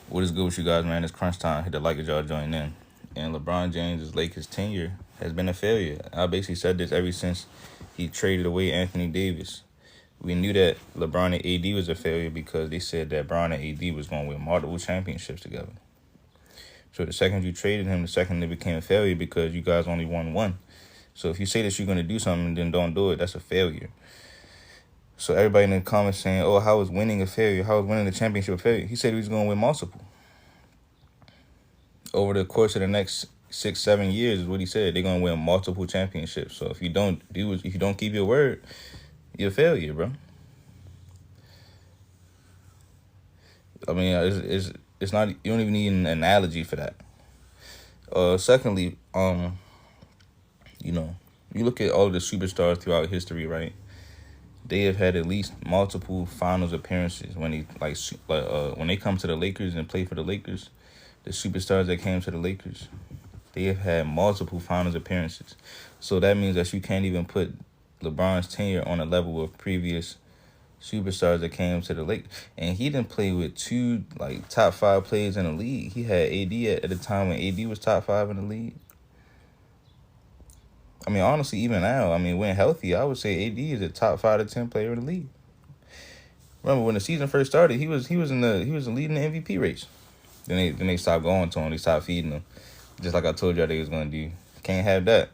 What is good with you guys, man? It's crunch time. Hit the like as y'all join in. And LeBron James' Lakers tenure has been a failure. I basically said this ever since he traded away Anthony Davis. We knew that LeBron and AD was a failure because they said that LeBron and AD was going to win multiple championships together. So the second you traded him, the second it became a failure because you guys only won one. So if you say that you're going to do something and then don't do it, that's a failure. So everybody in the comments saying, oh, how is winning a failure? How is winning the championship a failure? He said he was going to win multiple. Over the course of the next 6-7 years is what he said. They're going to win multiple championships. So if you don't keep your word, you're a failure, bro. I mean, it's not, you don't even need an analogy for that. Secondly, you look at all the superstars throughout history, right? They have had at least multiple finals appearances when when they come to the Lakers and play for the Lakers. The superstars that came to the Lakers, they have had multiple finals appearances. So that means that you can't even put LeBron's tenure on a level of previous superstars that came to the Lakers. And he didn't play with two top 5 players in the league. He had AD at the time when AD was top 5 in the league. I mean, honestly, even now, when healthy, I would say AD is a top 5 to 10 player in the league. Remember when the season first started, he was leading the MVP race. Then they stopped going to him. They stopped feeding him, just like I told y'all they was gonna do. Can't have that.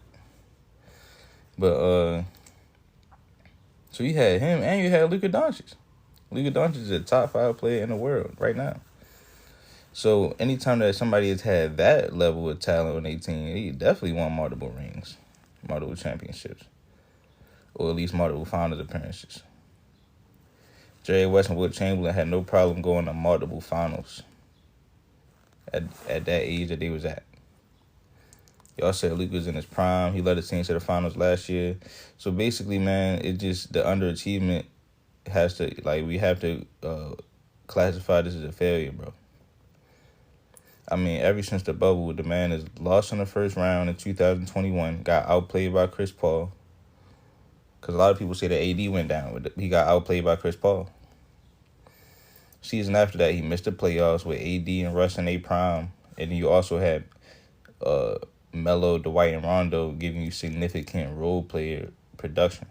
But so you had him and you had Luka Doncic. Luka Doncic is a top 5 player in the world right now. So anytime that somebody has had that level of talent on their team, he definitely won multiple rings, multiple championships, or at least multiple finals appearances. Jerry West and Wilt Chamberlain had no problem going to multiple finals at that age that they was at. Y'all said Luka was in his prime. He led the team to the finals last year. So basically, man, it just, the underachievement has to, we have to classify this as a failure, bro. Ever since the bubble, the man has lost in the first round in 2021, got outplayed by Chris Paul. Because a lot of people say that AD went down, but he got outplayed by Chris Paul. Season after that, he missed the playoffs with AD and Russ in their prime. And then you also had Melo, Dwight, and Rondo giving you significant role player production.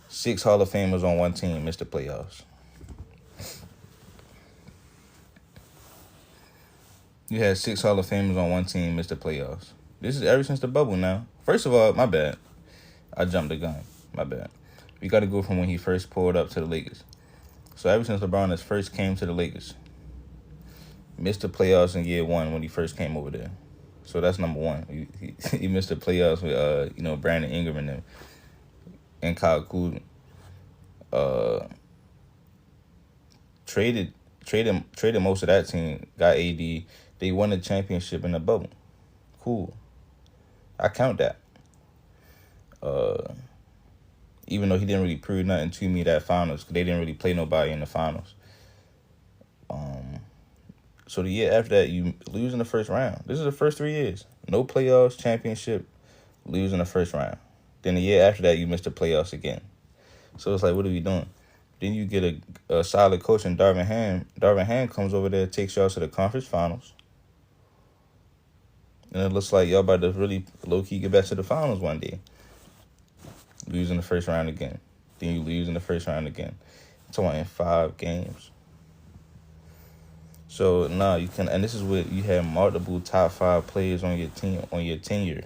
6 Hall of Famers on one team missed the playoffs. You had 6 Hall of Famers on one team miss the playoffs. This is ever since the bubble now. First of all, my bad. I jumped the gun. My bad. We got to go from when he first pulled up to the Lakers. So ever since LeBron has first came to the Lakers, missed the playoffs in year 1 when he first came over there. So that's number 1. He missed the playoffs with Brandon Ingram and them and Kyle Kuzma. Traded most of that team. Got AD. They won the championship in the bubble. Cool. I count that. Even though he didn't really prove nothing to me that finals, because they didn't really play nobody in the finals. So the year after that, you lose in the first round. This is the first 3 years. No playoffs, championship, lose in the first round. Then the year after that, you miss the playoffs again. So it's like, what are we doing? Then you get a solid coach in Darvin Ham. Darvin Ham comes over there, takes y'all to the conference finals. And it looks like y'all about to really low-key get back to the finals one day. Lose in the first round again. Then you lose in the first round again. I'm talking about in 5 games. So, you can, and this is what you had multiple top 5 players on your team, on your tenure.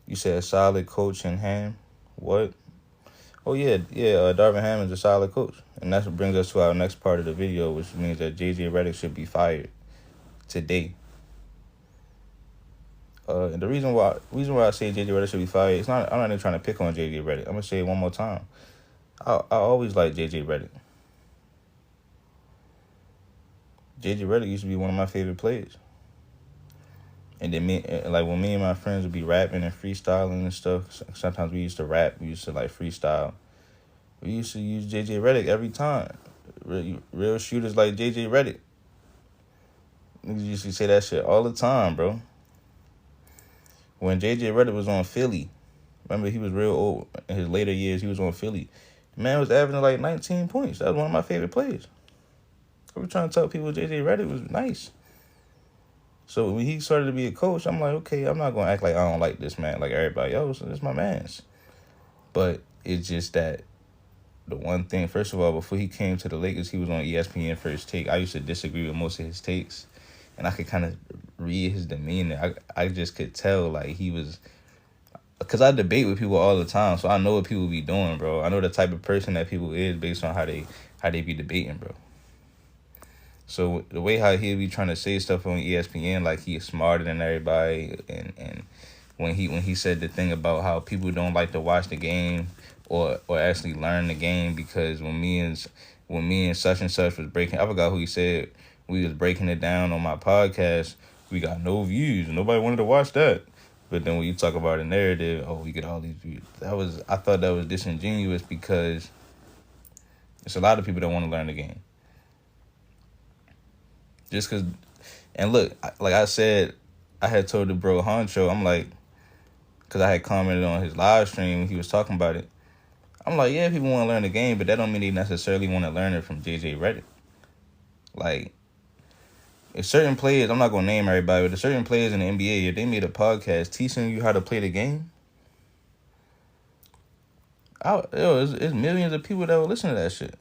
You said a solid coach in Ham. What? Oh, yeah, Darvin Ham is a solid coach. And that's what brings us to our next part of the video, which means that J.J. Redick should be fired today. And the reason why I say J.J. Redick should be fired, I'm not even trying to pick on J.J. Redick. I'm going to say it one more time. I always liked J.J. Redick. J.J. Redick used to be one of my favorite players. And then when me and my friends would be rapping and freestyling and stuff, sometimes we used to rap, we used to freestyle. We used to use J.J. Redick every time. Real shooters like J.J. Redick. Niggas used to say that shit all the time, bro. When J.J. Redick was on Philly, remember he was real old in his later years, he was on Philly. The man was averaging 19 points. That was one of my favorite players. We were trying to tell people JJ Reddick was nice. So when he started to be a coach, I'm like, okay, I'm not gonna act like I don't like this man like everybody else. It's my man's. But it's just that the one thing, first of all, before he came to the Lakers, he was on ESPN First Take. I used to disagree with most of his takes, and I could kind of read his demeanor. I just could tell like he was, because I debate with people all the time, so I know what people be doing, bro. I know the type of person that people is based on how they be debating, bro. So the way how he'll be trying to say stuff on ESPN like he is smarter than everybody, and when he said the thing about how people don't like to watch the game or actually learn the game, because when me and such and such was breaking, I forgot who he said, we was breaking it down on my podcast, we got no views. Nobody wanted to watch that. But then when you talk about a narrative, oh, we get all these views. I thought that was disingenuous, because it's a lot of people that want to learn the game. Just because, and look, like I said, I had told the bro Honcho, I'm like, because I had commented on his live stream when he was talking about it. I'm like, yeah, people want to learn the game, but that don't mean they necessarily want to learn it from JJ Reddick. Like, if certain players, I'm not going to name everybody, but if certain players in the NBA, if they made a podcast teaching you how to play the game, it's millions of people that will listen to that shit.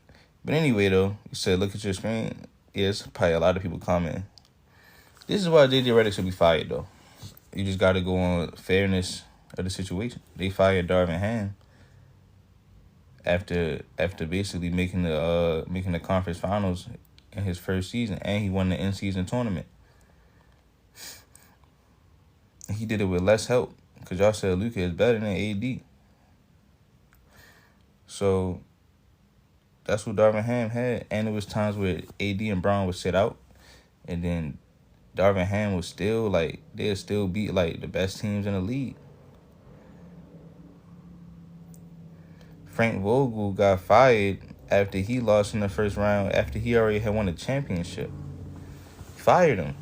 But anyway, though, you said, look at your screen. Yes, probably a lot of people comment. This is why JJ Redick should be fired, though. You just got to go on fairness of the situation. They fired Darvin Ham after basically making the conference finals in his first season, and he won the in-season tournament. He did it with less help, because y'all said Luka is better than AD. So that's what Darvin Ham had. And there was times where AD and Brown would sit out, and then Darvin Ham was still, like, they'd still beat, like, the best teams in the league. Frank Vogel got fired after he lost in the first round, after he already had won a championship. Fired him.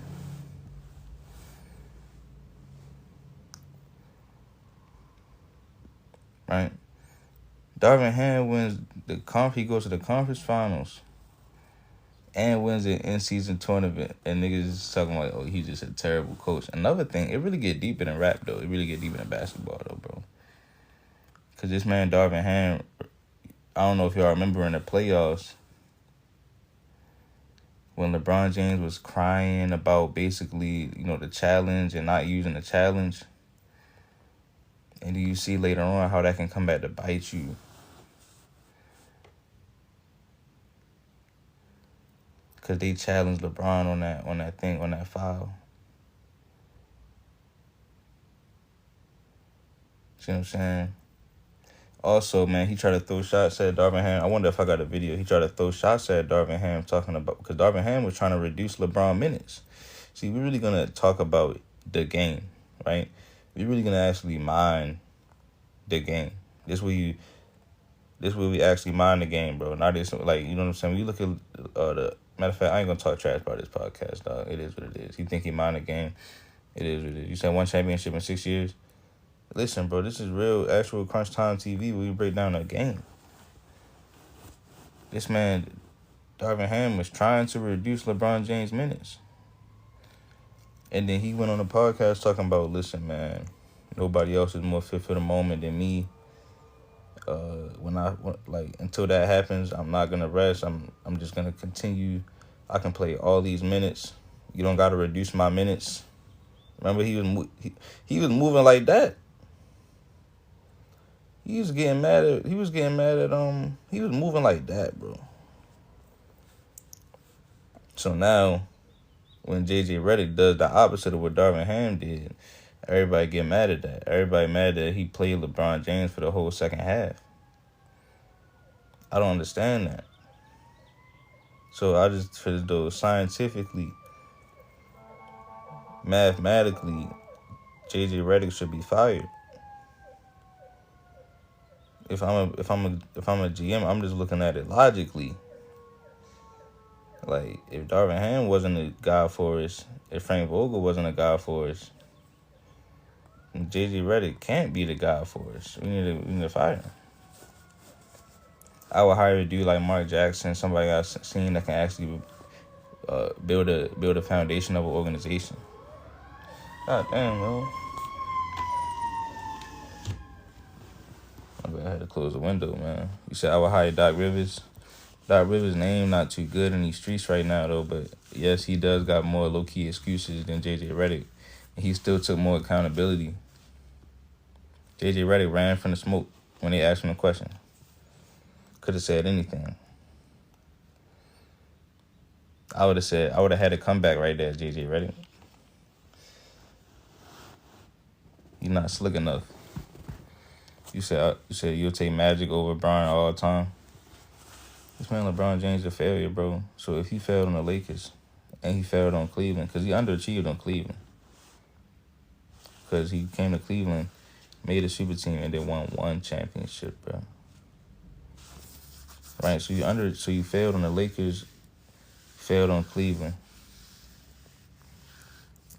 Right? Darvin Ham wins he goes to the conference finals and wins the in-season tournament, and niggas is talking like, oh, he's just a terrible coach. Another thing, it really get deeper than rap, though. It really get deeper than basketball, though, bro. Because this man, Darvin Ham, I don't know if y'all remember in the playoffs when LeBron James was crying about basically, the challenge and not using the challenge. And you see later on how that can come back to bite you. Because they challenged LeBron on that foul. See what I'm saying? Also, man, he tried to throw shots at Darvin Ham. I wonder if I got a video. He tried to throw shots at Darvin Ham talking about, because Darvin Ham was trying to reduce LeBron minutes. See, we're really going to talk about the game, right? We're really going to actually mine the game. This way we actually mine the game, bro. Not this, like, you know what I'm saying? When you look at the, matter of fact, I ain't going to talk trash about this podcast, dog. It is what it is. You think he mined the game? It is what it is. You said 1 championship in 6 years? Listen, bro, this is real, actual Crunch Time TV where we break down a game. This man, Darvin Ham, was trying to reduce LeBron James' minutes. And then he went on a podcast talking about, listen, man, nobody else is more fit for the moment than me. Until that happens, I'm not going to rest. I'm just going to continue. I can play all these minutes. You don't got to reduce my minutes. Remember, he was moving like that. He was moving like that, bro. So now, when JJ Redick does the opposite of what Darvin Ham did, everybody get mad at that. Everybody mad that he played LeBron James for the whole second half. I don't understand that. So I just feel as though scientifically, mathematically, JJ Redick should be fired. If I'm a GM, I'm just looking at it logically. Like, if Darvin Ham wasn't a guy for us, if Frank Vogel wasn't a guy for us, JJ Redick can't be the guy for us. We need to fire him. I would hire a dude like Mark Jackson, somebody I've seen that can actually build a foundation of an organization. God damn, yo. I had to close the window, man. You said I would hire Doc Rivers. Doc Rivers' name not too good in these streets right now, though. But yes, he does got more low-key excuses than JJ Redick. And he still took more accountability. JJ Redick ran from the smoke when they asked him a question. Could have said anything. I would have had a comeback right there, JJ Redick. You're not slick enough. You said you'll take Magic over Bron all the time. This man LeBron James is a failure, bro. So if he failed on the Lakers and he failed on Cleveland, because he underachieved on Cleveland. Because he came to Cleveland, made a super team, and then won one championship, bro. Right, so you failed on the Lakers, failed on Cleveland,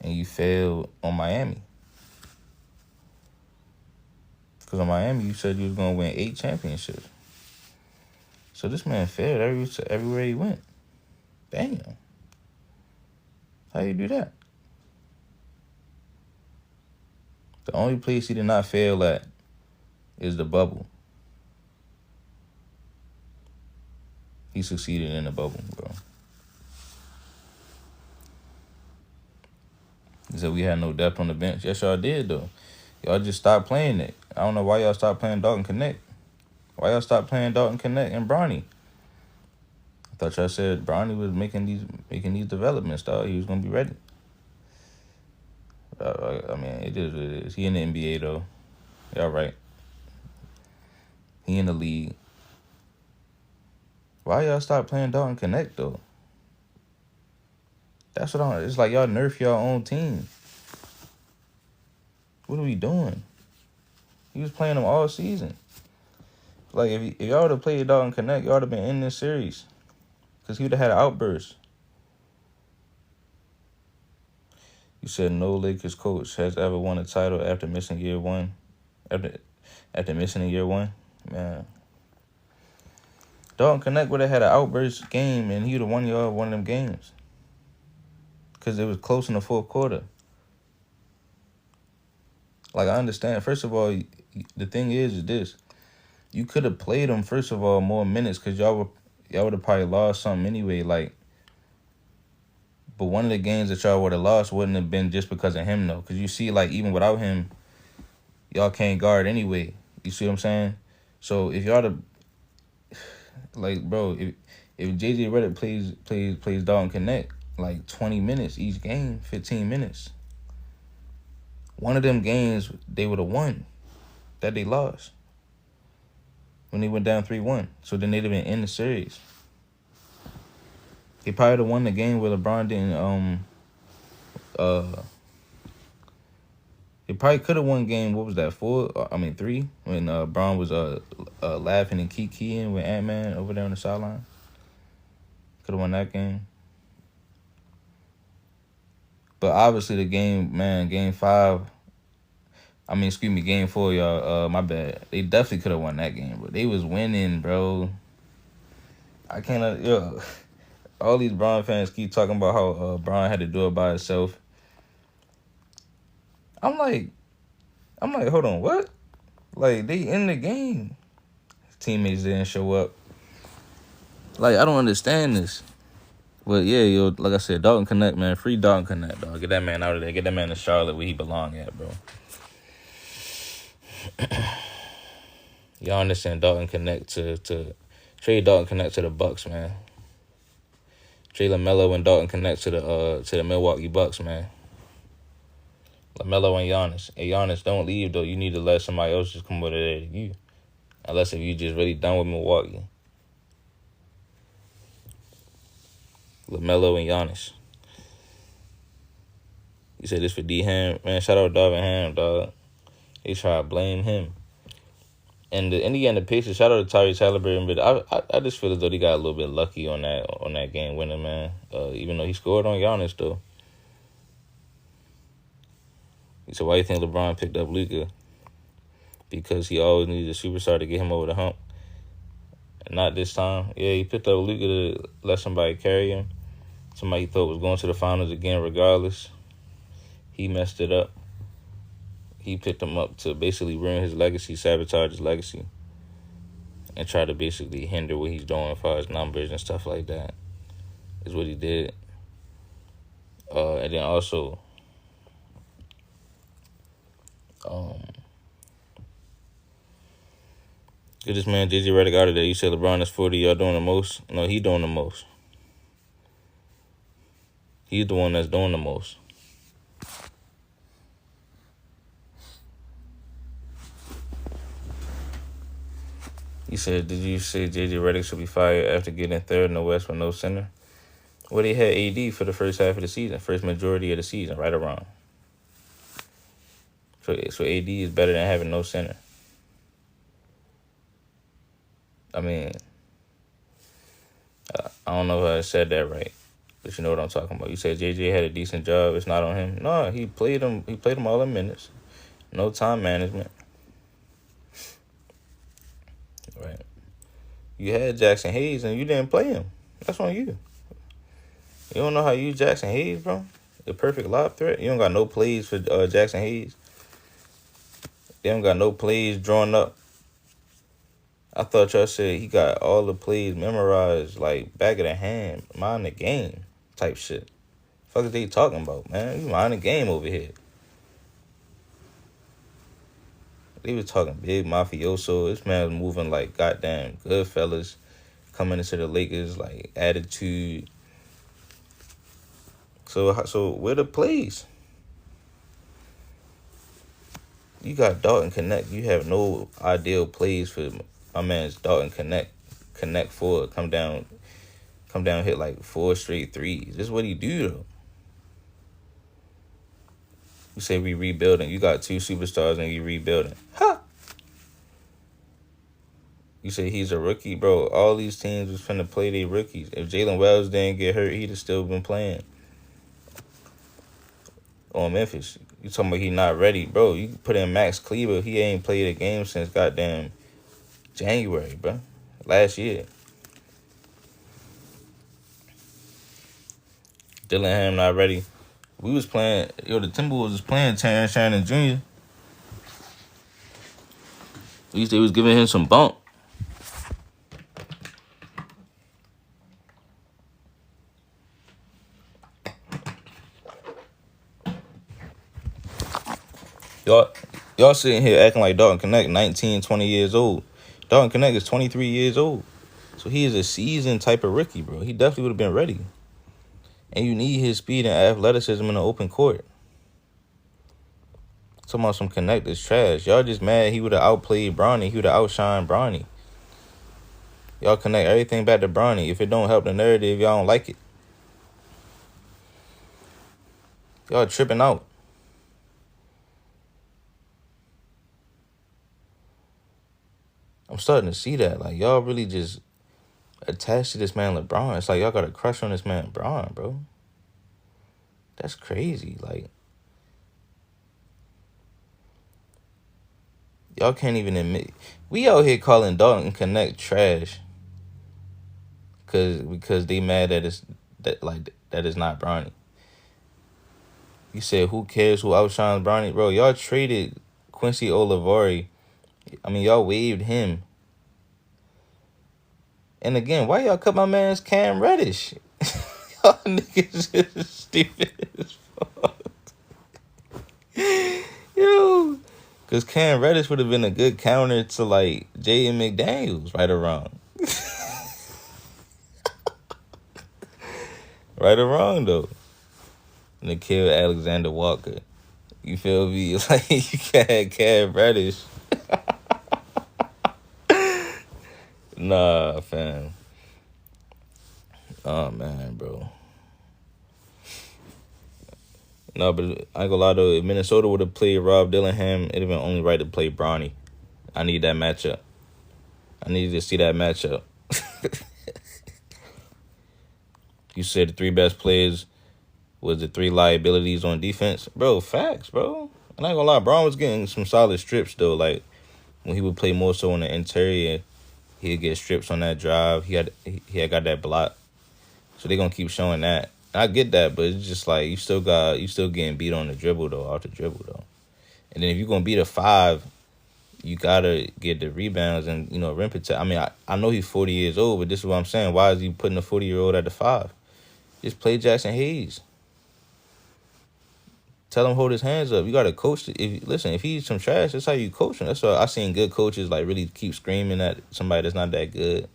and you failed on Miami. Because on Miami, you said you was going to win 8 championships. So this man failed everywhere he went. Damn. How you do that? The only place he did not fail at is the bubble. He succeeded in the bubble, bro. He said we had no depth on the bench. Yes, y'all did, though. Y'all just stopped playing it. I don't know why y'all stopped playing Dalton Connect. Why y'all stopped playing Dalton Connect and Bronny? I thought y'all said Bronny was making these developments, dog. He was gonna be ready. I mean, it is what it is. He in the NBA though. Y'all right. He in the league. Why y'all stop playing Dalton Connect though? That's what it's like. Y'all nerf your own team. What are we doing? He was playing them all season. Like, if y'all would have played Dalton Connect, y'all would have been in this series. Because he would have had an outburst. You said no Lakers coach has ever won a title after missing year one. After missing in year one? Man. Dalton Connect would have had an outburst game, and he would have won y'all one of them games. Because it was close in the fourth quarter. Like, I understand. First of all, the thing is this. You could have played him, first of all, more minutes because y'all would have probably lost something anyway. Like, but one of the games that y'all would have lost wouldn't have been just because of him, though. Because you see, like, even without him, y'all can't guard anyway. You see what I'm saying? So if y'all to, like, bro, if JJ Redick plays Dalton Connect, like 20 minutes each game, 15 minutes, one of them games they would have won that they lost. When they went down 3-1. So then they'd have been in the series. They probably would have won the game where LeBron didn't, they probably could have won game, what was that, 3? When Bron was laughing and kikiing with Ant-Man over there on the sideline. Could have won that game. But obviously the game 5, game 4, y'all. My bad. They definitely could have won that game, bro. They was winning, bro. I can't let all these Bron fans keep talking about how Bron had to do it by himself. I'm like, hold on, what? Like, they in the game. His teammates didn't show up. Like, I don't understand this. But yeah, like I said, Dalton Connect, man. Free Dalton Connect, dog. Get that man out of there. Get that man to Charlotte where he belong at, bro. Y'all understand Dalton Connect to trade Dalton Connect to the Bucks, man. Trade LaMelo and Dalton Connect to the Milwaukee Bucks, man. LaMelo and Giannis. Hey, Giannis, don't leave though. You need to let somebody else just come over there to you. Unless if you just really done with Milwaukee. LaMelo and Giannis. You said this for D-Ham. Man, shout out Darvin Ham, dog. They try to blame him. And in the end, the Pacers, shout out to Tyrese Halliburton, but I just feel as though they got a little bit lucky on that game winner, man. Even though he scored on Giannis, though. So why you think LeBron picked up Luka? Because he always needed a superstar to get him over the hump. And not this time. Yeah, he picked up Luka to let somebody carry him. Somebody he thought was going to the finals again regardless. He messed it up. He picked him up to basically ruin his legacy, sabotage his legacy, and try to basically hinder what he's doing as far as numbers and stuff like that. Is what he did. And then also, get this man JJ Reddick out of there. You said LeBron is 40. Y'all doing the most? No, he doing the most. He's the one that's doing the most. You said, did you say JJ Redick should be fired after getting third in the West with no center? Well, they had AD for the first half of the season, first majority of the season, right or wrong. So AD is better than having no center. I mean, I don't know if I said that right, but you know what I'm talking about. You said JJ had a decent job. It's not on him. No, he played him. He played him all in minutes. No time management. Right. You had Jackson Hayes and you didn't play him. That's on you. You don't know how to use Jackson Hayes, bro? The perfect lob threat. You don't got no plays for Jackson Hayes. They don't got no plays drawn up. I thought y'all said he got all the plays memorized, like back of the hand, mind the game type shit. Fuck is they talking about, man? You mind the game over here. They was talking big mafioso. This man was moving like goddamn Goodfellas, coming into the Lakers like attitude. So where the plays? You got Dalton Connect. You have no ideal plays for my man's Dalton Connect forward. Come down, hit like 4 straight threes. This is what he do though. You say we rebuilding. You got 2 superstars and you rebuilding. Ha! You say he's a rookie, bro. All these teams was finna play their rookies. If Jalen Wells didn't get hurt, he'd have still been playing. On Memphis, you talking about he not ready, bro? You put in Max Kleber. He ain't played a game since goddamn January, bro. Last year. Dillingham not ready. We was playing. The Timberwolves was playing Terrence Shannon Jr. At least they was giving him some bump. Y'all sitting here acting like Dalton Connect 19, 20 years old. Dalton Connect is 23 years old. So he is a seasoned type of rookie, bro. He definitely would have been ready. And you need his speed and athleticism in the open court. Talking about some Connect is trash. Y'all just mad he would have outplayed Bronny. He would have outshined Bronny. Y'all connect everything back to Bronny. If it don't help the narrative, y'all don't like it. Y'all tripping out. I'm starting to see that. Like, y'all really just attached to this man LeBron. It's like y'all got a crush on this man LeBron, bro. That's crazy. Like, y'all can't even admit. We out here calling Dalton Connect trash. Because they mad that it's not Bronny. You said who cares who outshines Bronny? Bro, y'all traded Quincy Olivari. I mean, y'all waived him. And again, why y'all cut my man's Cam Reddish? Y'all niggas is stupid as fuck. Yo. Because Cam Reddish would have been a good counter to, like, J.M. McDaniels, right or wrong. Right or wrong, though. And to kill Alexander Walker. You feel me? Like, you can't have Cam Reddish. Nah, fam. Oh, man, bro. No, but I ain't gonna lie, though. If Minnesota would have played Rob Dillingham, it'd have been only right to play Bronny. I need that matchup. I need to see that matchup. You said the 3 best players was the 3 liabilities on defense. Bro, facts, bro. And I ain't gonna lie, Braun was getting some solid strips, though. Like, when he would play more so on the interior, he'd get strips on that drive. He had got that block. So they're gonna keep showing that. I get that, but it's just like you still getting beat on the dribble though, off the dribble though. And then if you're gonna beat a 5, you gotta get the rebounds and rim protect. I mean, I know he's 40 years old, but this is what I'm saying. Why is he putting a 40-year-old at the 5? Just play Jackson Hayes. Tell him hold his hands up. You gotta coach. If he's some trash, that's how you coach him. That's why I seen good coaches like really keep screaming at somebody that's not that good,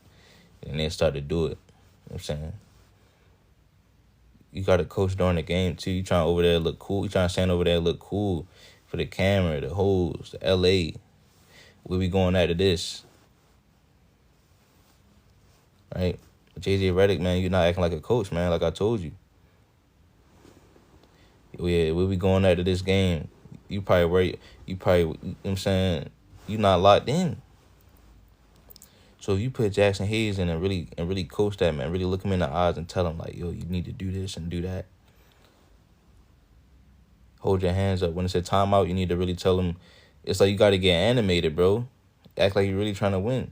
and then start to do it. You know what I'm saying? You gotta coach during the game too. You trying over there look cool. You trying to stand over there look cool for the camera, the hoes, the LA. Where we going after this? Right? JJ Redick, man, you're not acting like a coach, man, like I told you. Yeah, where we going after this game? You know what I'm saying, you not locked in. So if you put Jackson Hayes in and really coach that, man, really look him in the eyes and tell him like, yo, you need to do this and do that. Hold your hands up. When it's a timeout, you need to really tell him. It's like you got to get animated, bro. Act like you're really trying to win.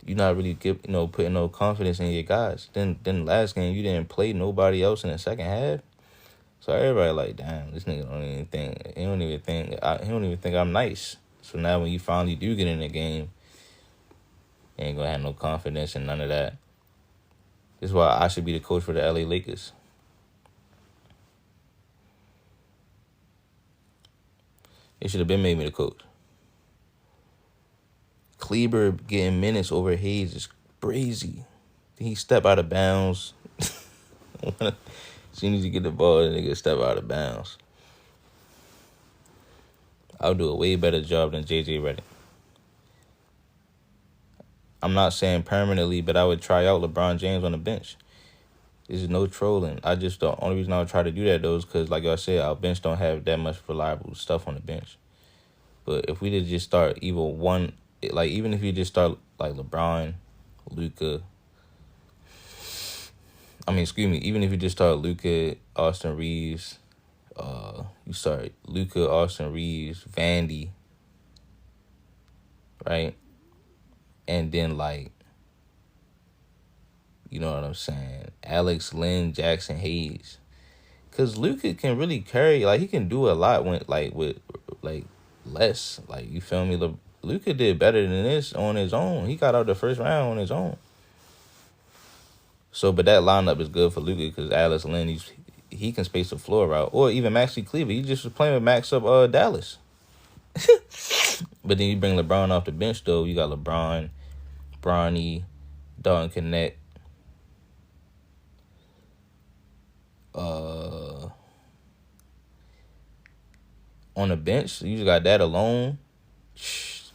You're not really putting no confidence in your guys. Then last game, you didn't play nobody else in the second half. So everybody like, damn, this nigga don't even think. He don't even think I'm nice. So now when you finally do get in the game, you ain't gonna have no confidence and none of that. This is why I should be the coach for the LA Lakers. They should have been made me the coach. Kleber getting minutes over Hayes is crazy. He step out of bounds. As soon as you get the ball, the nigga step out of bounds. I'll do a way better job than JJ Redick. I'm not saying permanently, but I would try out LeBron James on the bench. This is no trolling. The only reason I would try to do that though is because, like I said, our bench don't have that much reliable stuff on the bench. But if we did just start even if you just start like LeBron, Luka. Even if you just start Luka, Austin Reeves, you start Luka, Austin Reeves, Vandy, right? And then you know what I'm saying, Alex Lynn, Jackson Hayes. Cause Luka can really carry, he can do a lot with less. You feel me? Luka did better than this on his own. He got out the first round on his own. So, but that lineup is good for Luka because Alex Lynn, he can space the floor out. Or even Maxi Kleber. He just was playing with Max up Dallas. But then you bring LeBron off the bench, though. You got LeBron, Bronny, Dalton Connect. On the bench, you just got that alone.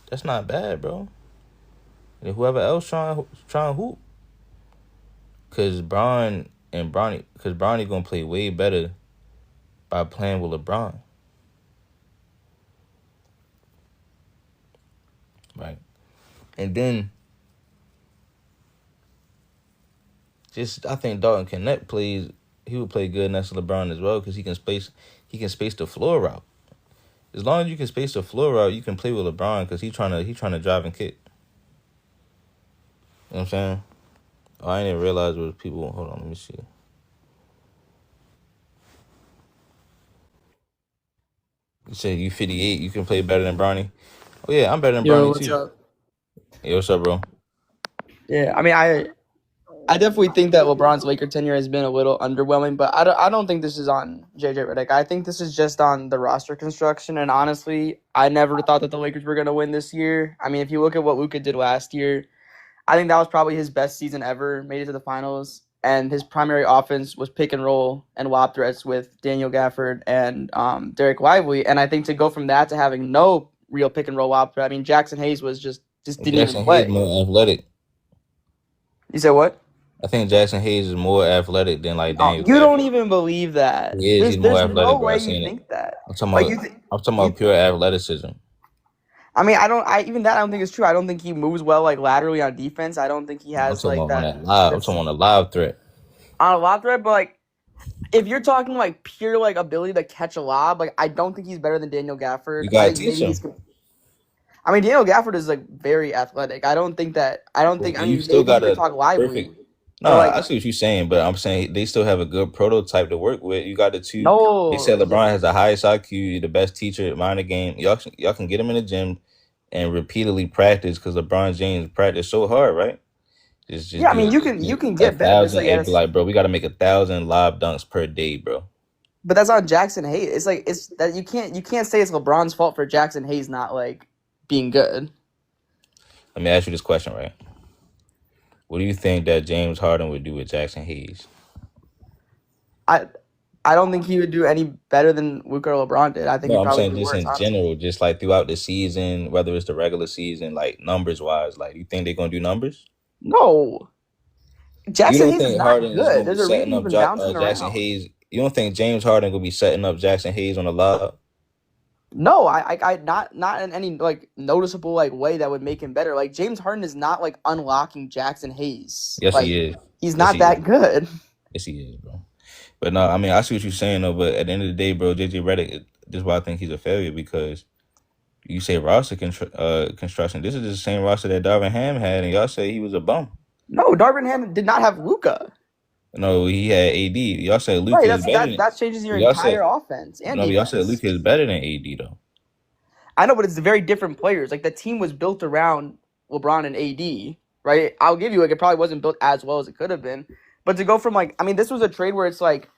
That's not bad, bro. And whoever else trying to hoop. Because Bronny going to play way better by playing with LeBron. Right. And then, I think Dalton Connect he would play good next to LeBron as well because he can space the floor out. As long as you can space the floor out, you can play with LeBron because he trying to drive and kick. You know what I'm saying? Oh, I didn't realize it was people. Hold on, let me see. You said you 58, you can play better than Bronny. Oh yeah, I'm better than Yo, Bronny what's too. up? Hey, what's up, bro? Yeah, I mean, I definitely think that LeBron's Laker tenure has been a little underwhelming, but I don't think this is on JJ Redick. I think this is just on the roster construction. And honestly, I never thought that the Lakers were going to win this year. I mean, if you look at what Luka did last year, I think that was probably his best season ever. Made it to the finals, and his primary offense was pick and roll and lob threats with Daniel Gafford and Derek Lively. And I think to go from that to having no real pick and roll lob threat, I mean, Jackson Hayes was just didn't even Jackson Hayes play. more athletic. You said what? I think Jackson Hayes is more athletic than Daniel You don't Gafford. even believe that. He is. He's more There's no athletic, bro. I way you seen it. think that. I'm talking Like about. I'm talking about pure athleticism. I mean, I don't think it's true. I don't think he moves well laterally on defense. I don't think he I'm has talking about on that. that live. I'm talking on the live threat. On a lob threat, but if you're talking pure ability to catch a lob, I don't think he's better than Daniel Gafford. You gotta I think teach him. I mean, Daniel Gafford is very athletic. I don't think. I mean, You still maybe you got could a talk lively. perfect. No, Or like I see what you're saying, but I'm saying they still have a good prototype to work with. You got the two. They no, said LeBron has the highest IQ, the best teacher, mind the game. Y'all can get him in the gym and repeatedly practice because LeBron James practice so hard, right? yeah, I mean you Do can a get better, but it's thousand. like It'd be like, bro, we got to make 1,000 lob dunks per day, bro. but that's on Jackson Hayes. It's like it's that you can't say it's LeBron's fault for Jackson Hayes not like being good. Let me ask you this question, right? What do you think that James Harden would do with Jackson Hayes? I I don't think he would do any better than Luka or LeBron did. I think No, he'd I'm probably saying do just worse, in honestly. general, just like throughout the season, whether it's the regular season, like numbers wise, like you think they're gonna do numbers? No, You Jackson don't Hayes is think not Harden is good. gonna be There's a reason setting he's up been bouncing Jackson around. Hayes? You don't think James Harden gonna be setting up Jackson Hayes on a lob? No, I not in any like noticeable like way that would make him better. Like James Harden is not like unlocking Jackson Hayes. Yes, Like he is. he's Yes, not he is. that good. Yes, he is, bro. But no, I mean, I see what you're saying though. But at the end of the day, bro, JJ Redick, this is why I think he's a failure because you say construction. This is the same roster that Darvin Ham had, and y'all say he was a bum. No, Darvin Ham did not have Luca. No, he had AD. Y'all said Right, Luka is better than. that changes your Y'all said entire offense and no. Y'all said defense. Luka is better than AD though. I know, but it's very different players. Like the team was built around LeBron and AD, right? I'll give you like it probably wasn't built as well as it could have been. But to go from like I mean, this was a trade where it's like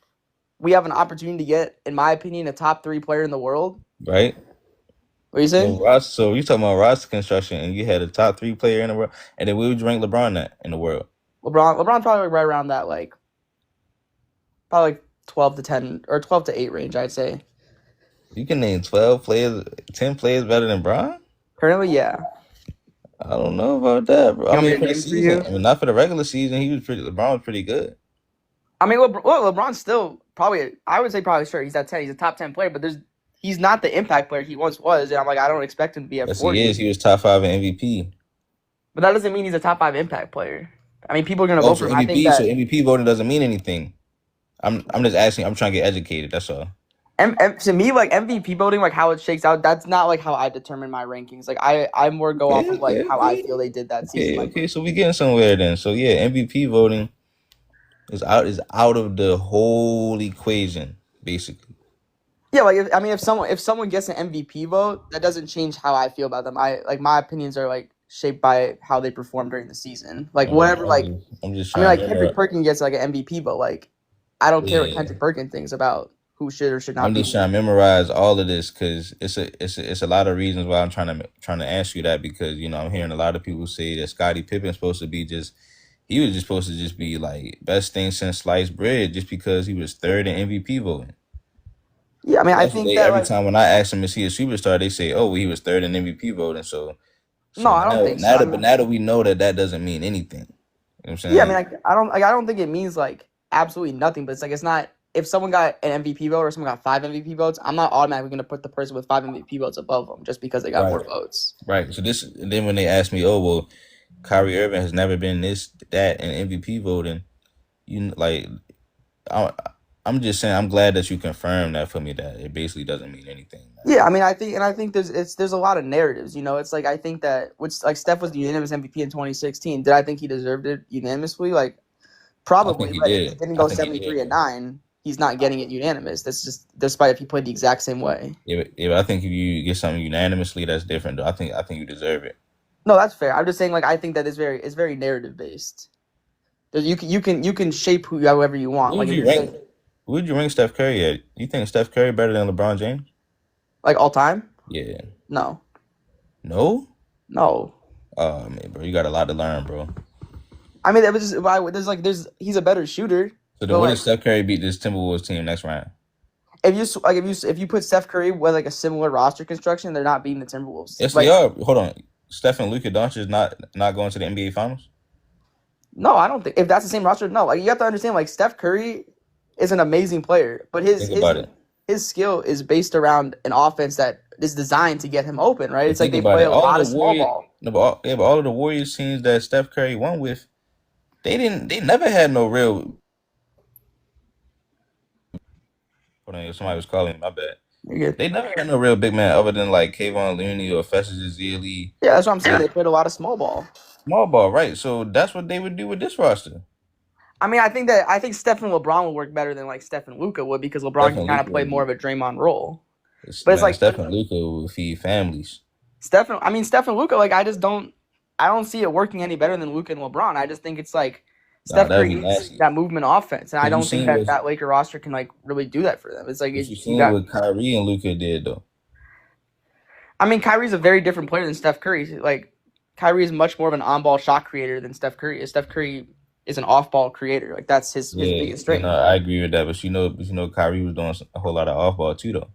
we have an opportunity to get, in my opinion, a top three player in the world. Right? What do you say? So you talking about roster construction, and you had a top three player in the world, and then we would rank LeBron that in the world. LeBron probably right around that like probably like 12 to 10 or 12 to 8 range, I'd say. You can name 12 players, 10 players better than Bron. Currently, yeah. I don't know about that, bro. You I want me mean, to for the name for season, you? I mean, not for the regular season. LeBron was pretty good. I mean, LeBron's still probably. I would say probably sure he's at 10. He's a top 10 player, but he's not the impact player he once was, and I'm like I don't expect him to be at Yes, he 40. is. He was top five in MVP. But that doesn't mean he's a top 5 impact player. I mean, people are gonna Oh, vote so for him. I think MVP, so that MVP voting doesn't mean anything. I'm just asking. I'm trying to get educated. That's all. To me, like MVP voting, like how it shakes out, that's not like how I determine my rankings. Like I more go off Okay, of like okay, how I okay, feel they did that season. okay, Like okay. So we getting somewhere then. So yeah, MVP voting is out of the whole equation, basically. yeah, like I mean, if someone gets an MVP vote, that doesn't change how I feel about them. I like my opinions are like shaped by how they perform during the season. Like whatever, like I'm just I mean, trying like to Kendrick remember. Perkins gets like an MVP vote. Like I don't care what Yeah, Kendrick Perkins thinks about who should or should not I'm be. just trying to memorize all of this because it's a lot of reasons why I'm trying to ask you that because I'm hearing a lot of people say that Scottie Pippen's supposed to be just he was just supposed to just be like best thing since sliced bread just because he was third in MVP voting. Yeah, I mean, I That's what think they that every like time when I ask him is he a superstar, they say, oh, well, he was third in MVP voting. So no, I don't now think so. now I that but mean, now that we know that doesn't mean anything. You know what I'm yeah, I mean, saying? I don't think it means like absolutely nothing. But it's like it's not if someone got an MVP vote or someone got 5 MVP votes, I'm not automatically going to put the person with 5 MVP votes above them just because they got Right. more votes. Right. So this and then when they ask me, oh well, Kyrie Irving has never been this that in MVP voting. Like I, I'm just saying I'm glad that you confirmed that for me that it basically doesn't mean anything. Yeah, I mean, I think there's a lot of narratives. You know, it's like I think that which like Steph was the unanimous MVP in 2016. Did I think he deserved it unanimously? Like I think probably, he but if he did. didn't I go think he did. 73-9, he's not getting it unanimous. That's just despite if he played the exact same way. But I think if you get something unanimously, that's different. Though. I think you deserve it. No, that's fair. I'm just saying like I think that it's very narrative based. You can shape who however you want. Who Like would if you you're rank? saying Who would you rank Steph Curry at? You think Steph Curry better than LeBron James? like all time, Yeah. no, No. no. Oh man, bro, you got a lot to learn, bro. I mean, it was just there's he's a better shooter, So then, but what like if Steph Curry beat this Timberwolves team next round? if you put Steph Curry with like a similar roster construction, they're not beating the Timberwolves. Yes, they Like are. Hold on, Steph and Luka Doncic not going to the NBA Finals. no, I don't think if that's the same roster. No, like you have to understand, like Steph Curry is an amazing player, but Think about it. his skill is based around an offense that is designed to get him open. Right? But It's like think they about play it. a All of lot the of small Warriors, ball. no, but all of the Warriors teams that Steph Curry won with, they didn't. They never had no real. Hold on, somebody was calling me. My bad. You're good. They never had no real big man other than like Kayvon Looney or Festus Ezeli. Yeah, that's what I'm saying. They played a lot of small ball. Small ball, right? So that's what they would do with this roster. I mean, I think Steph and LeBron will work better than like Steph and Luka would because LeBron Steph can and kind of Luka, play more of a Draymond role. But it's man, like Steph and Luka will feed families. Steph and Luka, like I don't see it working any better than Luka and LeBron. I just think it's like Nah, Steph that'd Curry be needs nasty. that movement offense, and I Cause you don't think seen that what that Laker roster can like really do that for them. It's like you you seen got. what Kyrie and Luka did though. I mean, Kyrie's a very different player than Steph Curry. Like Kyrie is much more of an on-ball shot creator than Steph Curry is. Steph Curry is an off-ball creator. Like that's his Yeah, biggest strength. I agree with that. But you know, Kyrie was doing a whole lot of off ball too though.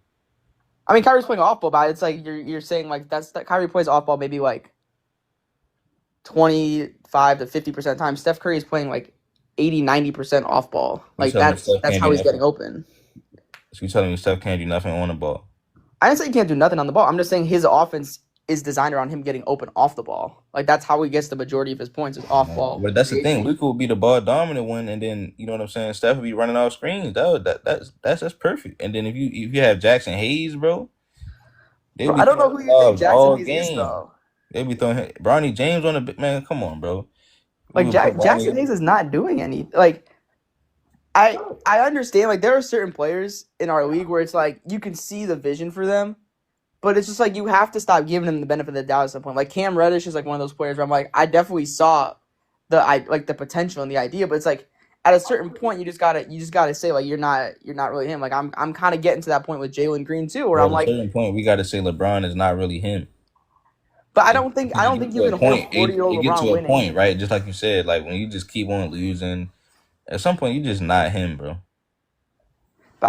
I mean, Kyrie's playing off-ball, but it's like you're saying like that Kyrie plays off-ball maybe like 25 to 50% of the time. Steph Curry is playing like 80 90% off-ball. You Like telling me Steph that's can't how do he's getting nothing? open. So you telling me Steph can't do nothing on the ball? I didn't say he can't do nothing on the ball. I'm just saying his offense is designed around him getting open off the ball. Like that's how he gets the majority of his points is off ball But that's the thing. creation. Luka will be the ball dominant one, and then you know what I'm saying. Steph will be running off screens. That's perfect. And then if you have Jackson Hayes, bro, they'll Bro, be I don't know throwing who you think lobs Jackson all Hayes is game. though. They'll be throwing Bronny James on the man. Come on, bro. We Like would put Jackson Bronny. Hayes is not doing any like I understand like there are certain players in our league where it's like you can see the vision for them, but it's just like you have to stop giving them the benefit of the doubt at some point. Like Cam Reddish is like one of those players where I'm like I definitely saw the potential and the idea, but it's like at a certain point you just gotta say like you're not really him. Like I'm kind of getting to that point with Jalen Green too, where But I'm at a like, certain point, we got to say LeBron is not really him. but I Because you don't get think to you a can hold point, 40-year-old it get LeBron to a winning. point, right? Just like you said, like when you just keep on losing, at some point you just not him, bro. But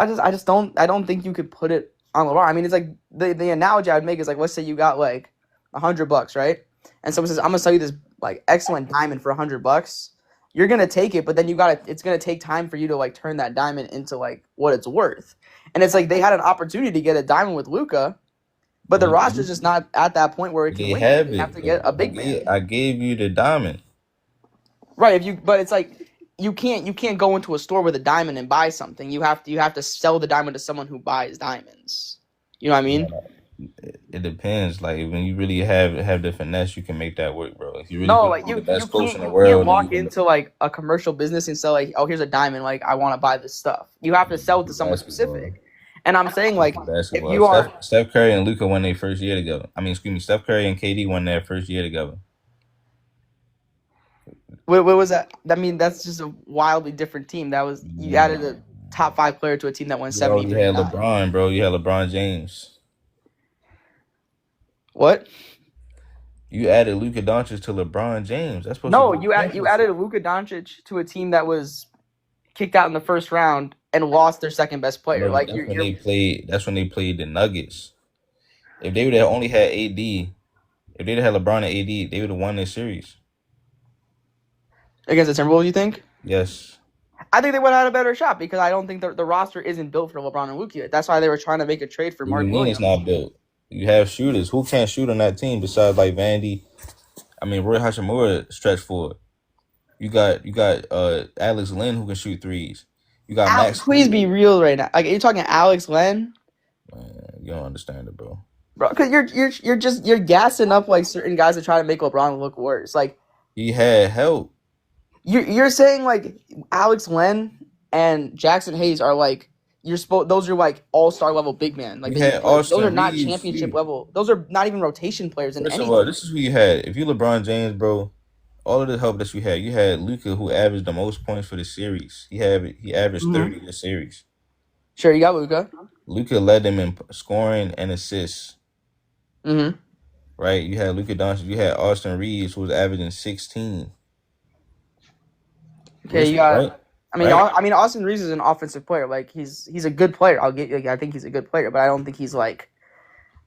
I don't think you could put it on LeBron. I mean, it's like the analogy I'd make is like let's say you got like $100, right? And someone says I'm gonna sell you this like excellent diamond for $100. You're gonna take it, but then it's gonna take time for you to like turn that diamond into like what it's worth. And it's like they had an opportunity to get a diamond with Luca, but the roster's just not at that point where it can They win yet. have They have it, to get though. a big man. I gave you the diamond. Right, but it's like you can't go into a store with a diamond and buy something. You have to sell the diamond to someone who buys diamonds. You know what I mean? It depends. Like when you really have the finesse, you can make that work, bro. If you really No, want to like be the best coach in the you can't world, then you walk can into like a commercial business and sell like, oh, here's a diamond, like I want to buy this stuff. You have to sell it to someone basketball. specific. And I'm saying like if Basketball. you are Steph Curry and Luca won their first year together. I mean, excuse me, Steph Curry and KD won their first year together. what was that? I mean, that's just a wildly different team. That was you added a top 5 player to a team that won You 70 already had 39. LeBron, bro. You had LeBron James. What? You added Luka Doncic to LeBron James. That's supposed to No, be a you championship. added Luka Doncic to a team that was kicked out in the first round and lost their second best player. No, Like that's when you're they played. That's when they played the Nuggets. If they would have only had AD, if they'd have had LeBron and AD, they would have won this series. against the Timberwolves. You think? Yes. I think they would have had a better shot because I don't think the roster isn't built for LeBron and Luka. That's why they were trying to make a trade for What do you Mark mean it's Williams. not built? You have shooters. Who can't shoot on that team besides like Vandy? I mean, Roy Hachimura stretch forward. You got Alex Lynn who can shoot threes. You got Max Please Strus. be real right now. Like you're talking Alex Len, Man, you don't understand it, bro. bro. Because you're gassing up like certain guys to try to make LeBron look worse. Like He had help. you're saying like Alex Len and Jackson Hayes are like those are like all-star level big men. Like You had those are Austin not Reeves championship too. level. Those are not even rotation players in First of all, anything. this is who you had. If you LeBron James, bro, all of the help that you had Luca who averaged the most points for the series. He averaged Mm-hmm. 30 in the series. Sure, you got Luka. Luca led them in scoring and assists. Mm-hmm. Right? You had Luca Doncic. You had Austin Reeves who was averaging 16. Okay, you got. Right? Right? I mean, Austin Reeves is an offensive player. Like he's a good player. I think he's a good player, but I don't think he's like.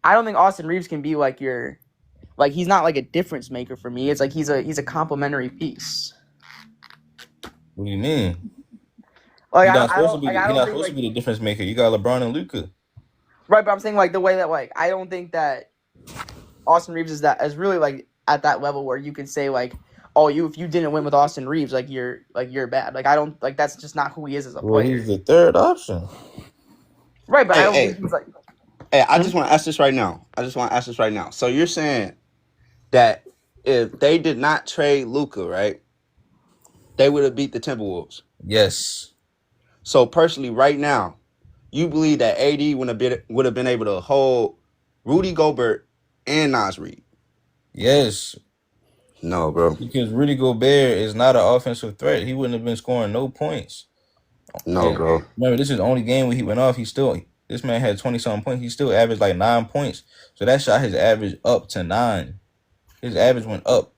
I don't think Austin Reeves can be like your, like he's not like a difference maker for me. It's like he's a complementary piece. What do you mean? Like He's not supposed to be the difference maker. You got LeBron and Luca. right, but I'm saying like the way that like I don't think that Austin Reeves is really like at that level where you can say like, oh, if you didn't win with Austin Reeves, like you're bad. Like I don't like that's just not who he is as a Well, player. he's the third option. Right, but I don't Hey, think he's like. hey, I just want to ask this right now. So you're saying that if they did not trade Luca, right, they would have beat the Timberwolves. Yes. So personally, right now, you believe that AD would have been able to hold Rudy Gobert and Nas Reed? Yes. No, bro. Because Rudy Gobert is not an offensive threat. He wouldn't have been scoring no points. No, And bro. remember, this is the only game where he went off. This man had 20-something points. He still averaged like 9 points. So that shot his average up to 9. His average went up.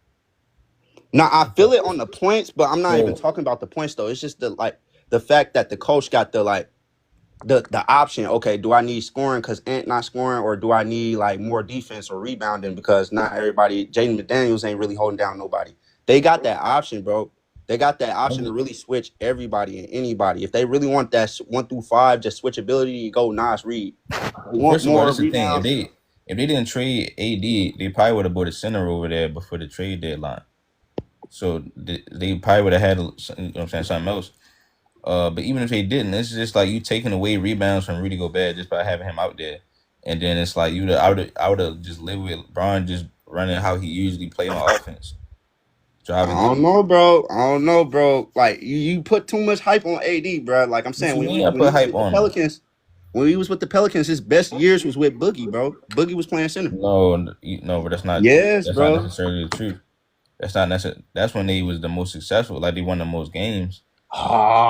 Now I feel it on the points, but I'm not even So talking about the points though. It's just the fact that the coach got the option. Okay, do I need scoring because Ant not scoring, or do I need like more defense or rebounding because not everybody? Jaden McDaniels ain't really holding down nobody. They got that option, bro. They got that option to really switch everybody and anybody. If they really want that 1 through 5, just switchability, go Nas Reed. They want first of all, more this is the thing. If rebounds. they didn't trade AD, they probably would have bought a center over there before the trade deadline. So they probably would have had, you know what I'm saying, something else. But even if they didn't, it's just like you taking away rebounds from Rudy Gobert just by having him out there, and then it's like I would have just lived with LeBron just running how he usually play on offense, driving I don't deep. know, bro. I don't know, bro. Like you put too much hype on AD, bro. Like I'm What saying, you when mean? we I when put he was hype with the on him. Pelicans, his best years was with Boogie, bro. Boogie was playing center. No, but that's not true. Yes, That's not bro. necessarily the truth. That's not necessarily. That's when they was the most successful. Like they won the most games.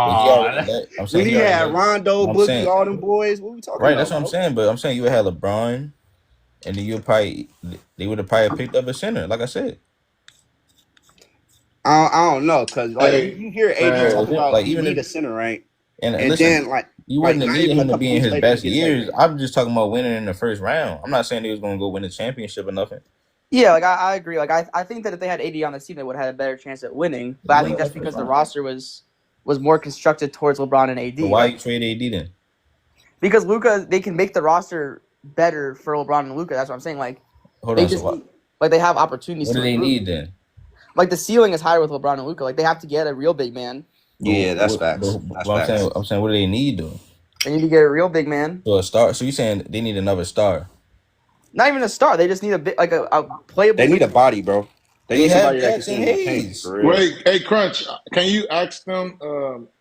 But he already Ah, let. I'm when saying he he already had let. Rondo, I'm Boogie, saying all them boys, what we talking right. That's about, what I'm bro? saying. But I'm saying you would have LeBron, and then you probably they would have probably picked up a center. Like I said. I don't know, cause like Hey, you hear AD man. talk about Like he even need if a center, right? and And listen, then you like wouldn't have not needed even a him to couple be in weeks his later, he best gets years. traded. I'm just talking about winning in the first round. I'm not saying they was going to go win a championship or nothing. Yeah, like I agree. Like I think that if they had AD on the team, they would have had a better chance at winning. But I think that's That's because the fine. roster was more constructed towards LeBron and So AD. why Like you trade AD then? because Luca, they can make the roster better for LeBron and Luca. That's what I'm saying. Like Hold they on. So just like they have opportunities what to do they improve. need then? Like the ceiling is higher with LeBron and Luca. Like they have to get a real big man. Yeah, that's facts. That's But facts. I'm saying what do they need though? They need to get a real big man. So a star. So you saying they need another star? Not even a star. They just need a bit like a playable They need big a man. body, bro. They They need have somebody that can Jackson stand in the paint Hayes. for real. Wait, hey, Crunch, can you ask them?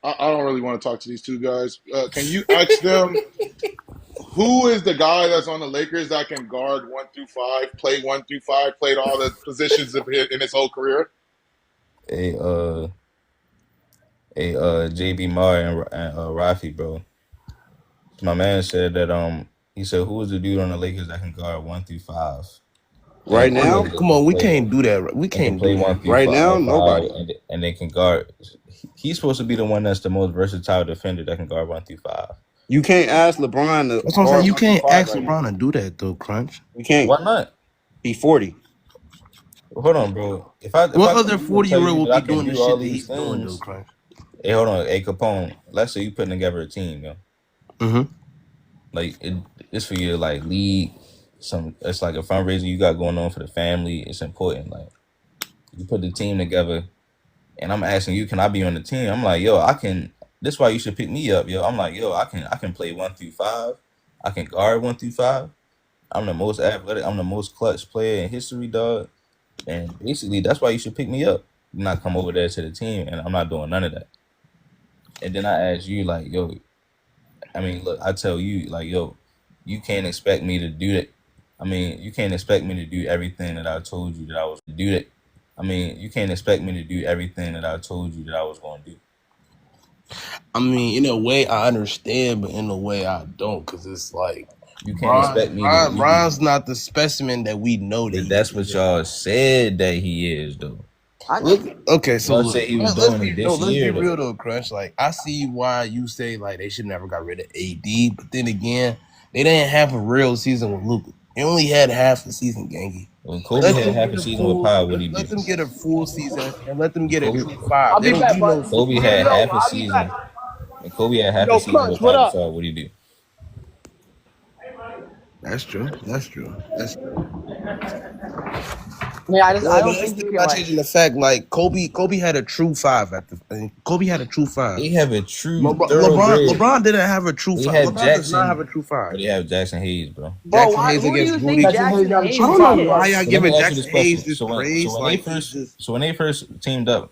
I don't really want to talk to these two guys. Can you ask them who is the guy that's on the Lakers that can guard 1 through 5, play 1 through 5, played all the positions in his whole career? A JB Mar and Rafi, bro. My man said that he said who is the dude on the Lakers that can guard 1 through 5 Right and now, Come on, we play can't do that. We and can can't play do one that. through right now, five nobody. and they can guard. He's supposed to be the one that's the most versatile defender that can guard 1 through 5. You can't ask LeBron to That's what I'm saying. guard You one through can't five ask right now. LeBron to do that though, Crunch. You can't. Why not? He 40. Hold on, bro. If What I come other to you and tell 40-year-old you will that I be can doing the do all shit that these he's doing though, things, Crunch? hey, hold on, hey Capone. Let's say you putting together a team, yo. Mm-hmm. Like it's for your like league. It's like a fundraiser you got going on for the family. It's important. Like you put the team together, and I'm asking you, can I be on the team? I'm like, yo, I can. This why you should pick me up, yo. I'm like, yo, I can play 1 through 5. I can guard 1 through 5. I'm the most athletic. I'm the most clutch player in history, dog. And basically, that's why you should pick me up. Not come over there to the team, and I'm not doing none of that. And then I ask you, like, yo, I mean, look, I tell you, like, yo, you can't expect me to do that. I mean, you can't expect me to do everything that I told you that I was to do that. I mean, you can't expect me to do everything that I told you that I was going to do. I mean, in a way, I understand, but in a way, I don't, because it's like You can't expect me to do. Bron's not the specimen that we know that But he that's is. what y'all said that he is, though. Okay, so Y'all look, said he was let's doing be it this let's be year, real though. though, Crunch. Like I see why you say like they should never got rid of AD, but then again, they didn't have a real season with Luka. They only had half the season, Gangy. When Kobe Let had them half get a a season with full. Power, what he Let do? them get a full season and let them get a Kobe, true 5. I'll They be don't back, do no bud. Kobe super. had Yo, half a I'll be back. season. When Kobe had half a Yo, season Crunch, with what Power, up? what he do? That's true. That's true. That's true. Yeah, I Yeah, but don't that's think you still can not like. changing the fact. Like Kobe had a true 5 at the. Kobe had a true 5. They have a true LeBron thoroughbred. didn't have a true They 5. have LeBron does not have a Jackson, true but 5. they have Jackson Hayes, bro. Bro, Jackson why? Hayes Who do against you Rudy. think Jackson Hayes Jackson got a I true Hayes don't know five, is? why bro. y'all So let giving me ask you Jackson this Hayes question. this praise. So Like he's just. when they first teamed up,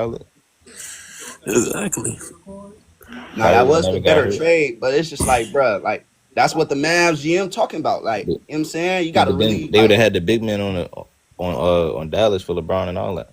Charlotte. Exactly. Now Kyrie that would have was never the got better hurt. trade, but it's just like, bruh, like that's what the Mavs GM talking about. Like, But, you know what I'm saying? You yeah, gotta but then really they would have like had the big men on Dallas for LeBron and all that.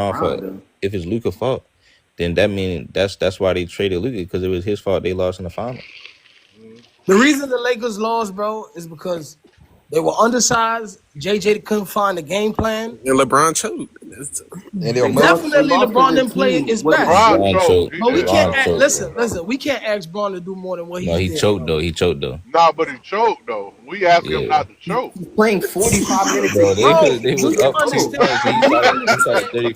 LeBron fault. If it's Luka's fault, then that means that's why they traded Luka, because it was his fault they lost in the final. The reason the Lakers lost, bro, is because they were undersized. JJ couldn't find a game plan. And LeBron choked. And they were Definitely, LeBron didn't play his best. LeBron choked. choked. But we can't LeBron choked, listen. We can't ask Braun to do more than what No, he he did. choked though. He choked though. Nah, but he choked though. We asked him Yeah. not to choke. Playing 45 minutes. Bro, Bro, they was you up 2 understand? points. He shot a 30.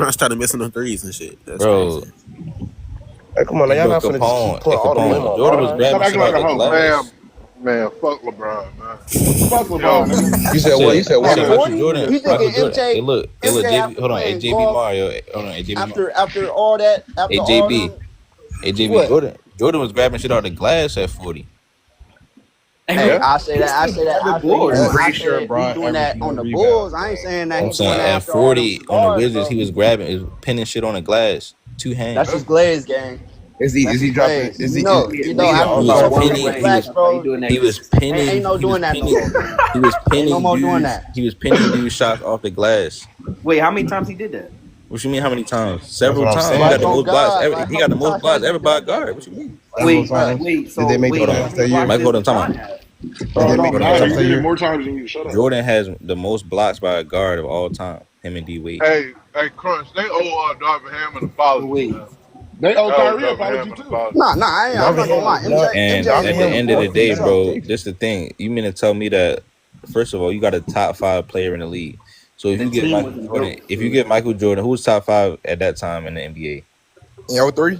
LeBron started missing them threes and shit. That's bro. crazy. Hey, come on, now Hey, y'all bro, not finna just keep Capone, putting hey, all the blame Capone. on Jordan was Bron. Stop grabbing acting shit like out a the hoe. Man, glass. man, fuck LeBron, man. Fuck Yo, LeBron, nigga. You said what? You said You what, At said man? Michael 40, Jordan. you Michael thinking Jordan. MJ Hey, look, MJ JB. after Hold on, hey, playing JB golf Mario. Hold on, hey, JB Mario. after all that Hey, after all JB. them Hey, JB. what? Jordan was grabbing shit out the glass at 40. Hey, Yeah. I say that. I say he I'm doing. I pretty say sure that he Bron doing averaged that on more the rebounds Bulls. I ain't though. saying that I'm he saying doing that at after all them 40 on the cigars, Wizards, he bro. was grabbing, pinning shit on the glass. Two That's hands. just glaze, gang. Is That's he just dropping? glaze. Is You he is know, he, you is know. he an After He you all was star start one working or the pinning. is blacks, he bro, doing that He because was it's ain't pinning. no He was doing that no more, pinning. gang. He was Ain't no pinning more doing dudes. that. He was pinning dudes shots off the glass. wait, how many times he did that? What you mean? How many times? That's Several what I'm times. He got Like the saying. on most blocks God, ever. like He how got many the most times blocks has he ever by a done guard. that? What you mean? Several Bruh. times. Wait, Did they so make Hold wait, the how on. many 10 blocks year? Mike, does hold on. Time LeBron out. have? Did Bro, they it make don't Hold it on. to matter. the Time You 10 out. did it year? more times than you shut up. Jordan has the most blocks by a guard of all time. Him and D Wade. hey, Crunch, they owe Darvin Ham an apology, Wait, man. They owe They owe Kyrie Darvin Ham apology an too. apology. Nah, I'm Darvin not gonna Ham, lie. And MJ Darvin ain't at put the Ham his end of foot the more in day, than his mouth. bro, Jason. this the thing. You mean to tell me that first of all, you got a top 5 player in the league. So if the you give team Michael wasn't Jordan, built if you to. give Michael Jordan, who was top 5 at that time in the NBA? In 03?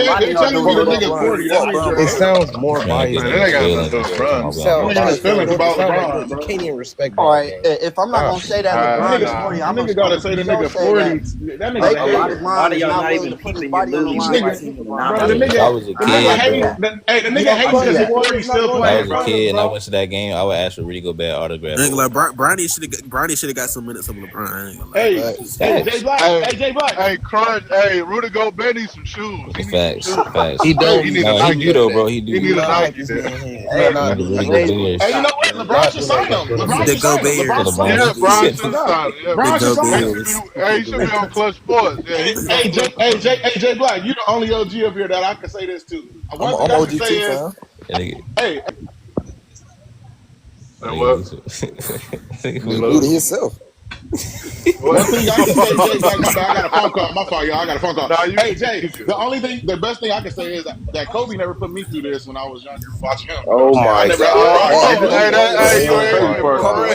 a lot of It y'all technically the don't know nigga LeBron. 40. That means you're It ahead. sounds more Trying to get biased Man, than that it ain't niggas got is. nothing feelings to do and with shit. Come LeBron. on, It bro. You sounds ain't his biased. feelings It about sounds like LeBron, you bro. can't even respect All Bron, right, gang. if I'm not gonna Stop. say that Nah, LeBron is nah. 40, You I'm gonna nigga I'm gotta gonna say for the sure nigga say 40. that That Bro, nigga a lot Lakers of ahead. a lot LeBron of is y'all not not willing even to put his peeping. You're body on the literally line just to Nigga, keep watching the LeBron. non bro, That's Hey, if I cap. was a the I'm not nigga kid, gonna do hating. bro, that. The You nigga know, hating fuck because his that. 40 still if I playing, was a bro. kid and I went to that game, I would ask for Rudy Gobert I autograph ain't over gonna lie, LeBron. Bronny should have got some minutes of LeBron. I ain't gonna lie. Hey, Facts. hey, Jay Facts. Black. Hey, Hey, Jay Black. hey, Crunch. Hey, Rudy Gobert needs some shoes. He needs some Facts. shoes. He Facts. don't. Hey, He He's need a No, he he do Nike. good though, at bro. that. He He do. You need a not hype Nike, this man. man here. Hey, You're He not need the doing Rudy that. Gobert. hey, you know what? You're LeBron not should doing that sign against him. Brandon LeBron The should Ingram. sign him. To LeBron Gobert. should sign him. Yeah, LeBron. Brian Shit. should have signed him. Yeah, The Bron should sign him. he should Gobert. be. Hey, he should be on Clutch Sports. Yeah, he should be on Clutch Sports. Jay Black, you the only OG up here that I can say this to. One thing I'm I can OG say too, is, fam. That nigga, hey, that Say nigga what? lose it. Just Who new to Look. lose? himself. What? one thing I can say, Jay Black, my bad, I got a phone call. My fault, y'all. I got a phone call. Nah, you Hey, good. Jay, You good. the best thing I can say is that Kobe never put me through this when I was younger watching him. You know what I'm Oh saying? I my never god. had Oh, LeBron Damn, shit, oh, but you hey, shit. that, way hey, That's you behind. crazy ain't part. for Kobe real. way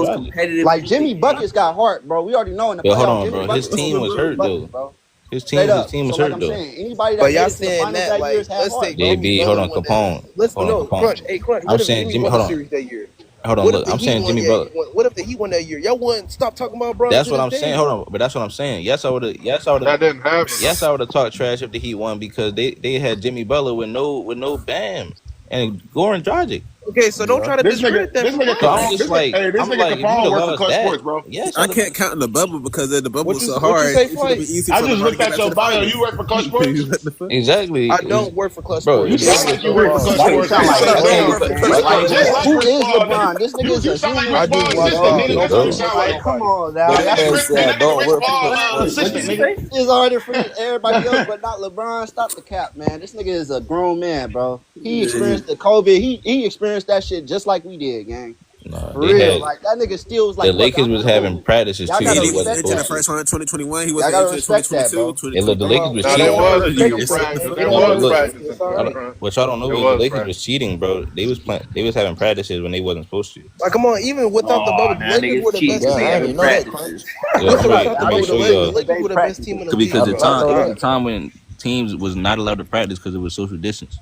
most Dragic. competitive. Like Jimmy in the Buckets got heart, bro. We already know in the But hold playoffs, on, Jimmy bro. His Buckets gonna team be was Jimmy hurt Buckets, though. bro. His Straight team up. So was like hurt I'm though. saying, anybody But that y'all made it to the saying finals that that year like has had let's say heart, bro. Jimmy JB, hold Butler on, won that. Capone. Let's Hold on, no Capone. Crunch. Hey Crunch. I'm What if saying Jimmy Jimmy. won Hold the on, series that year? hold on. What if Look, the I'm Heat saying won? Jimmy Yeah, Butler. what if the Heat won that year? Y'all wouldn't stop talking about Bron That's to what this I'm day, saying. Hold bro. on, but that's what I'm saying. Yes, I would have. Yes, I would have. That didn't happen though. Yes, I would have talked trash if the Heat won because they had Jimmy Butler with no Bam and Goran Dragic. Okay, so don't Yeah. try to discredit that This from nigga So I'm us. Capone, just like, this I'm nigga like, if you'd Capone have worked for lost Clutch that, Sports, bro. yes, I I'd have. can't count in the bubble because the bubble was so What you hard. say, It should have Flight? been easy I for just LeBron to looked get at back to your the bio. finals. You work for Clutch Sports? What the fuck? Exactly. I don't work for Clutch Bro, Sports. You they sound was like you Yo, work for pause. Clutch Why you Sports, sound nigga. like I Sit don't Wayne, work down. for man? Clutch You Like sound just Sports. like who Chris is Paul, LeBron? nigga. This nigga is You a sound like human. Chris I do Paul's watch assistant, Yo, nigga. football. That's what you bro. sound Like, like. come on the now. That That's nigga man Chris, said, that I nigga don't Chris work for Paul Clutch Sports. What did assistant, you nigga. say? it's harder for everybody else, but not LeBron. Stop the cap, man. This nigga is a grown man, bro. He experienced the COVID. He experienced that shit just like we did, gang. Nah, For they real. had Like that nigga still was the like, look, Lakers I'm was having cool. practices Y'all too gotta when KD they wasn't wasn't respect into the that supposed to. shit. first round in 2021. He Y'all wasn't gotta into it respect that, 2022, bro. 20. Hey, look, the Come Lakers on, was Now they they don't cheating. want to was respect nigga each other, practice. man. They They don't want to was Look, respect you. practicing, It's all right. what y'all don't It know is the was Lakers was practicing. cheating, bro. They was playing. They was having practices when they wasn't supposed to. Like, come on, even without the Oh, bubble, the now Lakers were niggas the cheating best because Damn, they team I in ain't the having even know league. that, Bro. Crunch. practices. Yeah, With or without the I'm ready bubble, to show Because y'all. The Lakers they were the best team practicing. in the league, Because I the bro. did not time, know because the that. time when teams was not allowed to practice because it was social distance.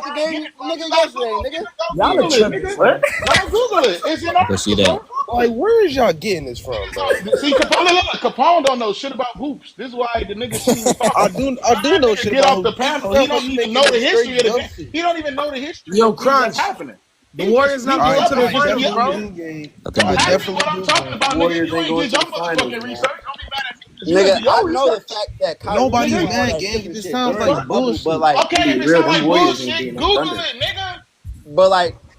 about the game, nigga, yesterday, nigga. Y'all are Google it, tripping, nigga. What? son. Go Google it. It's in But see articles, bro. that Like, where is y'all getting this from, bro? See, Capone don't know shit about hoops. This is why the nigga shouldn't even talk. I do That know nigga shit get about off who. the It panel. He sounds like don't you even making know up the history straight of the dumb game. shit. He don't even know the history Yo, of things that's Crunch. happening. The Warriors He not All going right, to just the I bringing finals, you up. definitely bro. do game. I Bro, think I they ask did. me what definitely I'm do talking game. about, nigga. Warriors You ain't ain't going did to your the finals, motherfucking man. research. Don't be mad at me because you ain't Nigga, do I your know the research. fact that Kyrie Nobody doing is Nigga. all mad, that gang. It shaking just shit sounds during the like bubble, but bullshit. like, To Okay, be if it real, sound them like Warriors ain't bullshit, being no Google Thunder. it, nigga.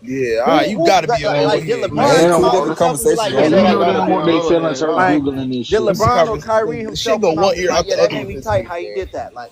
Yeah, all right, you gotta be on Like, did here, Man, gang. LeBron ain't come two out different himself and be conversations like, going yeah, This that on nigga ain't right no now. gotta good be Hold on on. defense? Lil This Hold shit on. Like, going. did This is LeBron or conversation. Kyrie This shit himself go come out one and be ear like, out yeah, the that other made me this tight? How week, he gang. did that? Like,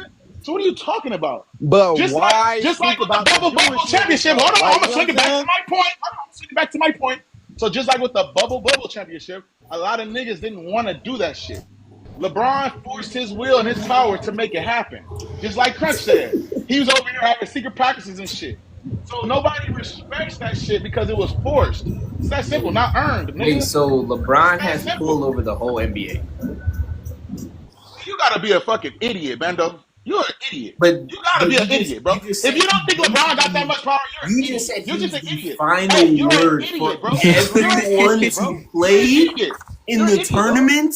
nigga. So what are you talking about? But Just why like speak with the about the bubble Jewish niggas championship. though? Hold on, I'm Like, gonna you know swing what it I'm back to saying? my point. Hold on, I'm gonna swing it back to my point. So just like with the bubble championship, a lot of niggas didn't want to do that shit. LeBron forced his will and his power to make it happen. Just like Crunch said, he was over here having secret practices and shit. So nobody respects that shit because it was forced. It's that simple, not earned, Wait, nigga. so It's LeBron that has pull simple. over the whole NBA. You gotta be a fucking idiot, Bendo. You're an idiot. But You gotta be but an idiot, bro. you just If said you don't he think LeBron got that basically much power, you're an you just idiot. said You're just he's an the idiot. Hey, final you're an word for idiot, bro. You're an everyone idiot, to bro. You're an play idiot. in You're the an idiot, dog. tournament.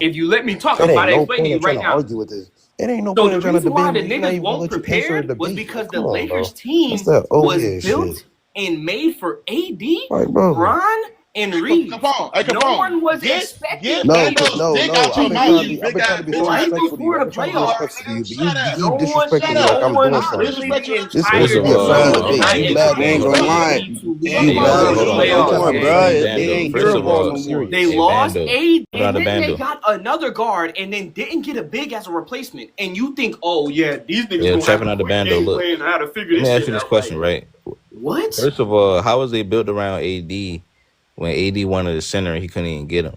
If you let me talk, It I'm about ain't to no explain to point you in trying right to now. argue with this. It ain't no So point the in trying to reason why debate the with you. You're not niggas even gonna won't let you answer a prepared was debate. because Like, the come on, Lakers bro. That's team that old was head shit. built and made for AD, Like, bro. Bron, and Hey, Reeves. Capone. Hey, No Capone. one was Get expecting No, AD Bando's no, dick no. out I've your been mouth, trying to you be. I've big been trying to ass be bitch ass right nigga. disrespectful to you. before I've the been trying to be playoffs. respectful to Nigga, you, but shut up. you No one, Shut disrespecting me up. like no I'm doing one I something. literally disrespect the you. This entire First supposed to of be a league friendly all, was hold debate. not on. You I mad ain't because expecting gonna you lie. AD to Hey, you lead mad them because to Hold the you on, trying to hey, you hold playoffs trying on. to Capone, be game. bro, friendly it with me. ain't You First your can't of take fault all, no this more. They serious. hey lost Bando, AD, and Brother then they Bando. got another guard, and then didn't get a big as a replacement. And you think, oh yeah, these niggas Yeah, gonna have trapping a out the quick Bando. game Look, plan on how to figure let me this ask shit you this out. Like question, right? what? First of all, how was they built around AD when AD wanted a center and he couldn't even get him?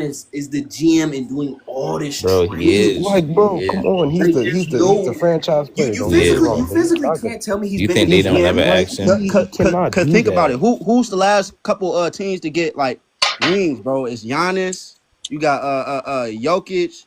LeBron is the GM and doing all this Bro, he training is. shit. Like, bro, He come is. on. He's Like, the there's he's the no franchise player. you Don't get me He is. physically wrong, but he's not gonna. can't tell me he's You been in think the they don't gym. ever Like ask him? he cannot do Think about that. it. Who's the last couple teams to get like rings, bro? It's Giannis. You got Jokic.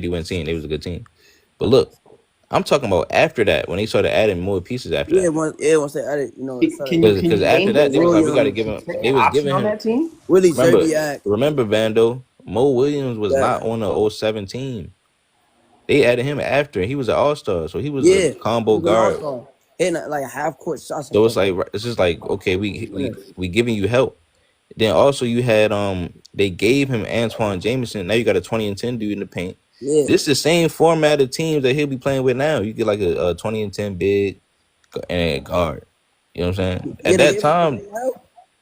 50-win team. They was a good team. But look, I'm talking about after that when they started adding more pieces after Yeah, that. once they added, Can you Because after name the that they was like, we got to Williams give him. second They was option giving on him. that team? Willie Remember, Zerbiak. Vando. Mo Williams was That not on the 07 team. They added him after. He was an all-star, so he was a yeah, he combo was an all guard. star. Hitting like a half court shots and So it's stuff. like it's just like, okay, Yeah. we giving you help. Then also you had they gave him Antoine Jameson. Now you got a 20-10 dude in the paint. Yeah. This is the same format of teams that he'll be playing with now. You get like a 20-10 big and a guard. You know what I'm saying? Yeah, At they that gave him time, help.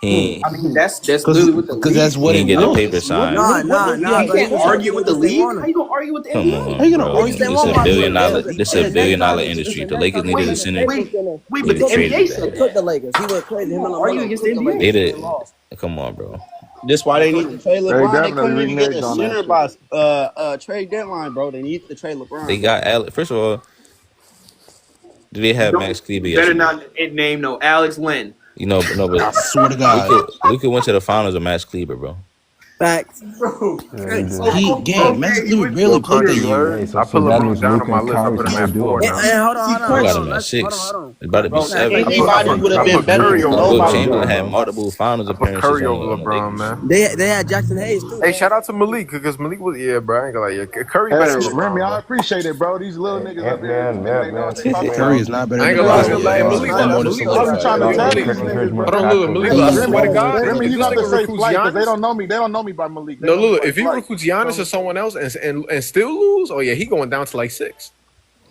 He I mean, that's Because literally what the that's league. what he it ain't get the wants. paper signed. Nah, You bro. He can't just said argue he with the just didn't league. want How him. you gonna argue with the Come NBA? How you on, gonna bro. They just argue? didn't This want a my billion son. dollar. Listen, This a listen. billion Next time, dollar industry. listen. The Next Lakers time he needed a comes Wait, to the center. Lakers, wait, gonna wait, They but the just traded NBA that. said they cook that. the Lakers. He would trade You him and gonna argue LaMelo. against the Cook the NBA? They Lakers, and they did. lost. Come on, bro. That's why they need to trade They LeBron. They couldn't definitely even get a reneged on that center shit. by trade deadline, bro. They need to trade They LeBron, bro. got Alex. First of all, do they have Don't Max Kleber? you Yes better or no? not name no Alex Len. You know, no, but I swear to God. Luca went to the finals of Max Kleber, bro. Facts. Bro. Yeah, he did. He gang, Max Okay, he Kleber went barely to Yo, played that Country, you year. heard? Hey, I so put that LeBron means down on Luca my and list. I Kyrie put him still at 4 doable. now. Hold on, see hold on, I hold got Chris. on. him at Hold on, hold 6. on. It's about to be Bro, Max, 7. hey, Anybody would have I been put better Curry than over Will nobody LeBron. though, Chamberlain had bro. multiple finals I put appearances Curry over on the LeBron, Lakers. man. they had Jackson Hayes too. Hey, shout out to Malik because Malik was bro. I ain't gonna lie, Curry better Hey, than Remy, LeBron, I bro. appreciate it, bro. These little niggas up Ant here, Man, niggas ain't know what they talking Curry about. is not better I ain't than gonna lie, LeBron. Hey, still and He's Malik not look, more LeBron. than Malik I look, be solidified. trying to yo tell Malik. these Curry has niggas, more Hold bro. on, Lulu, tackles Malik. and Look, I Remy, swear to rebounds. God, Remy, if you this got to nigga say recruits flight because they Giannis, don't know me. They don't know me by Malik. They no, know me Lulu, by if he flight. recruits Giannis or someone else and still lose, oh yeah, he going down to like 6.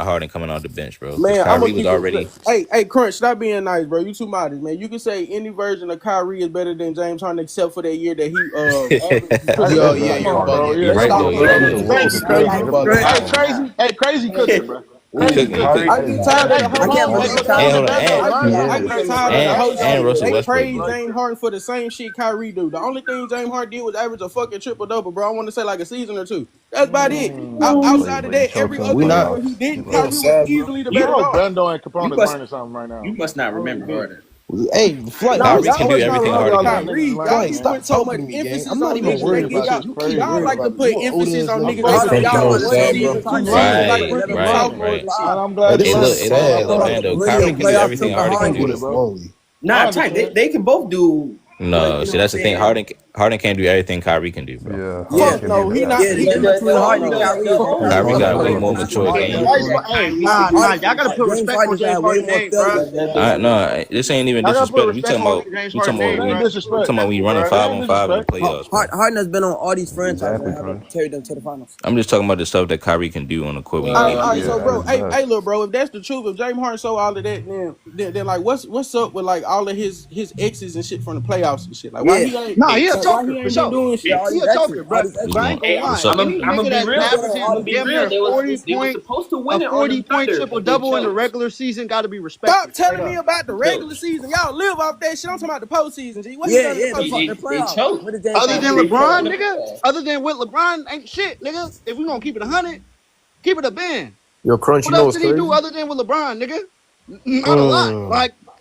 of Harden coming off the bench, bro. Because Man, I'm gonna Kyrie was keep it. already. Hey, Crunch, stop being nice, bro. You too modest, man. You can say any version of Kyrie is better than James Harden, except for that year that he averaged Hey, 50 Yo, points a yeah, come game. you're on, Bro. bro. bugging. You're Yeah, Let's right stop. though. stop You're playing right with though. each other, Crazy, man. You're crazy bugging. cooking. Hey, Nah, Crunch. crazy. Hey, crazy cooking, bro. I Crazy Cooking, get, cooking. cooking. I Kyrie get is tired of the I whole can't shit. Hey, believe but And Kyrie hold on, playing and like he I is. get crazy, tired bro. of the whole and shit. Russell They Westbrook, praise bro. James Harden for the same shit Kyrie do. The only thing James Harden did was average a fucking triple double, bro. I want to say like a season or two. That's about it. Outside of Cleveland that, every choked him other we year not. where playoffs. he You didn't, a little Kyrie was sad, bro. easily the You better you dog. Bendo and You Capone is must learning something right you now. must not I really remember do. Harden. Hey, Flight, No, bro, Kyrie y'all can stop. do must not everything remember Harden Y'all can do. letting niggas Kyrie. Y'all Flight, learn, keep man. putting stop so talking much to me, gang. I'm emphasis not on even niggas worried that get about y'all. you. That's You keep crazy, Y'all bro. like to worrying. You put an old emphasis ass on nigga, niggas bro. that Harden get Harden ain't came y'all out doing the one shit. Sad, tunnel bro. season, with two Kyrie and seasons, Kyrie like Right, ain't rookie never and been right, there. sophomores right. and shit. And I'm Hey, glad Hey, you're look, learning, this is hey, bro. look, I hey, sad, look, bro. promise you. Vando. Really Kyrie on can do playoff everything took a Harden can I'm Harden. do just though. lonely. I Nah, tight. understand. They can both do, No, you know see what I'm that's the thing. saying? Harden can't do everything Kyrie can do, bro. Yeah, Harden Yeah, Fuck can do no, he that. not. yeah. The He difference between fuck Harden and no. Kyrie is that Hold Kyrie Kyrie on, can Harden got got way score like from more the 15 mature three. game. games. Harden, Y'all gotta put James respect on Harden James got way Harden's more name, failures bro. than No, this ain't even Y'all gotta put disrespect. respect on James We talking Harden's about name, It ain't bro. we talking about disrespect. we running It five ain't on five in the disrespect. playoffs, bro. Harden has been on all these franchises Exactly, and haven't Crunch. carried them to the finals. I'm just talking about the stuff that Kyrie can do on the court when he All needs right, to, Yeah, so bro. at bro, his hey, best. look, bro, if that's the truth, if James Harden saw all of that, then like, what's up with like all of his exes and shit from the playoffs and shit? Like, why Yeah, he ain't, Nah, Hey, he a why choker he for ain't been sure. doing yeah, shit? all He these a exes, choker, all bro. these What's But exes. I going? ain't gonna hey, What's lie. up? Any I'm gonna nigga be that's real though. I'm averaging gonna be damn real. near There was 40 they was point supposed to a win it on the 40 point Thunder, triple but they double in the choked. regular season gotta be Stop respected. Straight telling me up. about the Yo, regular season. Y'all live off that shit. I'm talking about the postseason. G, what he Yeah, done in the yeah, postseason? the they playoffs. choked. What did James Other Harden than They do? choked in LeBron, the nigga, playoffs. other than with LeBron, ain't shit, nigga. If we gonna keep it 100, keep it a band. Yo, Crunch, What you know else what's did he do crazy? other than with LeBron, nigga? Not a lot. Mm. Like,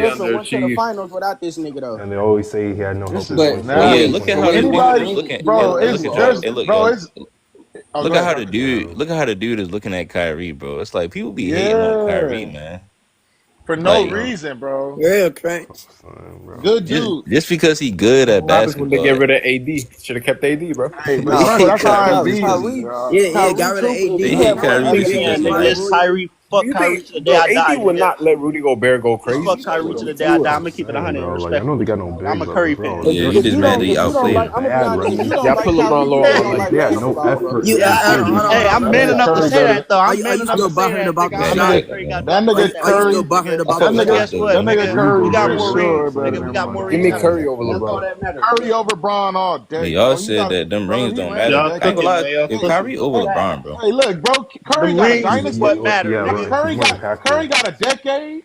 They Denver went to the underachieved. finals without this nigga though. And they always say he had no This hope is in but 2020. But Now, yeah, hey, look at the how way this he dude walking is anybody, in, looking. he Hey, bro, walking hey, in it's look at slow. y'all. just, Hey, look, bro, y'all. it's. Oh, Look go at ahead. how the dude. Look at how the dude is looking at Kyrie, bro. It's like people be hating on Kyrie, Yeah, man. for no Like Bro, reason, bro. Real cranks. son, bro. Good just dude. just because he good at What happens when they get basketball. rid of AD? Should have kept AD, bro. Hey, But nah, he that's but how it no, Just be. because he. Kyrie, Yeah, got Kyrie rid of truth, if AD. They he He had hate ain't more got Kyrie nobody because he beating MVP him got This than the like nigga, Mike, this rings. Rudy. Kyrie, Do fuck you Kyrie think, to the day bro? I AD die, would nigga. not let Rudy Gobert go Bro, Fuck crazy. Kyrie what to are the you day I talking die. I'm about, gonna keep it saying, 100 bro? and Like, I know they respectfully. got no I'm bigs a up, Curry but bro, fan. like, Yeah, you just mad that he if you don't they like, outplayed. I'm gonna be bad honest, right if you now. don't Y'all like put Kyrie, LeBron you low really on don't him. Like, like they had no basketball, bro. effort You in the hold on, series, hold on, bro. hold Hey, on, I'm real That man quick. nigga enough to Curry say better. that though. I'm Are man you enough to still say butthurt that, about nigga. the Man, I that know shot? Curry nigga, got That that much nigga Are that you shit, still Curry. butthurt nigga. I about fuck That the with But nigga. shot? guess Steph though. what, That Don't get nigga me nigga? wrong. Curry He got for more sure rings. better Nigga, we than got more Give rings me out of motherfucking. Curry him. over That's all LeBron. that matters, Curry nigga. over Braun all day, But bro. y'all You said got, that them bro. rings He don't ran matter. a Y'all I ain't gonna cooking, decade. lie. man. Y'all If Hey, cooking. Kyrie over hey, LeBron, bro. hey, look, bro. Curry Them got a rings is He, what dynasty. oh, matter, yeah, nigga. right. He's Curry more got impactful. Curry got a decade.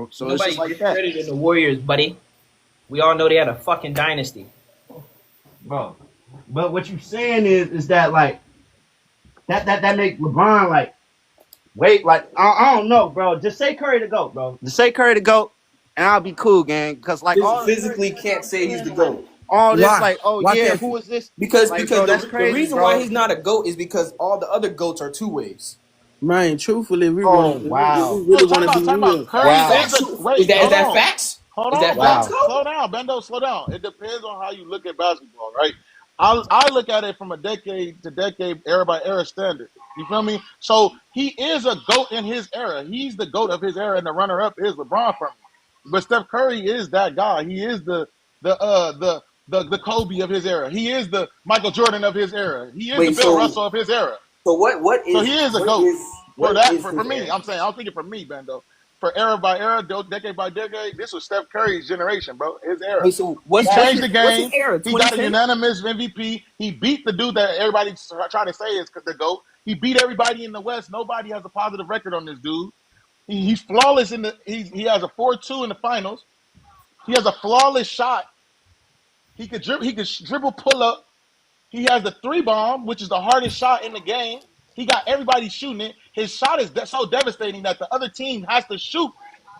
bro. So it's Nobody just like that, discredited the Warriors, buddy. We all know they had a fucking dynasty. bro. But what you saying is that like that make LeBron like wait like I don't know, bro. Just say Curry to go, bro. Just say Curry to go, and I'll be cool, gang. Cause like all Physically can't say he's the GOAT. all this Why? like oh Why yeah, can't who you? is this? Because Like bro, that's the crazy, reason bro. why he's not a GOAT is because all the other GOATs are two ways. Man, truthfully, if we Oh want, if wow, we really want to be Time out. real. Curry That's wow, is facts. a Is wait. that Hold on. facts? Hold Is that on, facts, wow. Bendo. though? Slow down, Bendo. Slow down. It depends on how you look at basketball, right? I look at it from a decade to decade, era by era standard. You feel me? So he is a GOAT in his era. He's the GOAT of his era, and the runner-up is LeBron for me. But Steph Curry is that guy. He is the Kobe of his era. He is the Michael Jordan of his era. He is the Wait, Bill so Russell of his era. So what So is he is a what GOAT. is For what that, is for his me, era? I'm saying, I'm thinking for me, Bendo. For era by era, decade by decade, this was Steph Curry's generation, bro. His era. Wait, so He changed the what's his game. era? He got a 2010? unanimous MVP. He beat the dude that everybody's trying to say is the GOAT. He beat everybody in the West. Nobody has a positive record on this dude. He's flawless in the. He has a 4-2 in the finals. He has a flawless shot. He could dribble pull up. He has the 3-bomb, which is the hardest shot in the game. He got everybody shooting it. His shot is so devastating that the other team has to shoot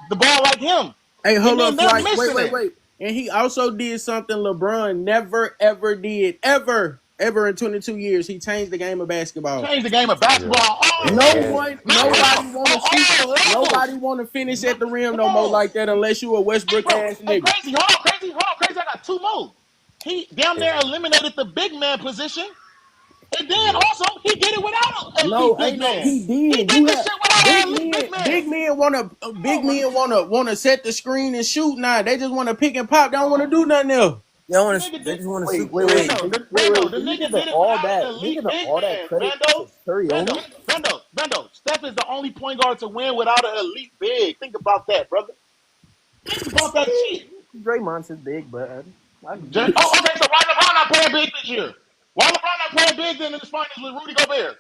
the ball like him, Hey, and hold then up, they're Flight. Wait, missing wait, it. wait. And he also did something LeBron never, ever did. Ever in 22 years. He changed the game of basketball. Change the game of Yeah. basketball all No levels, And one, not nobody on want to shoot. all levels. Nobody want to finish at the rim Come no more on, like that unless you a hey Westbrook bro, ass hey nigga. crazy, hold on, crazy. I got 2 more. He damn near eliminated the big man position. And then yeah. also, he did it without an elite No, big ain't no. man. He He did. did You this have shit without an elite big man. big men wanna set the screen and shoot. Now they just want to pick and pop. They don't want to do nothing else. The nigga They did. just want to shoot Wait, the wait, three. wait. Bando, the You nigga giving did it all without that? an You elite giving big all that man. credit to Curry only? Bando. Steph is the only point guard to win without an elite big. Think about that, brother. Think about that shit. Draymond's is big, but I can give Oh, you that. okay, so why LeBron not playing big this year? Why LeBron not playing big then in the finals with Rudy Gobert?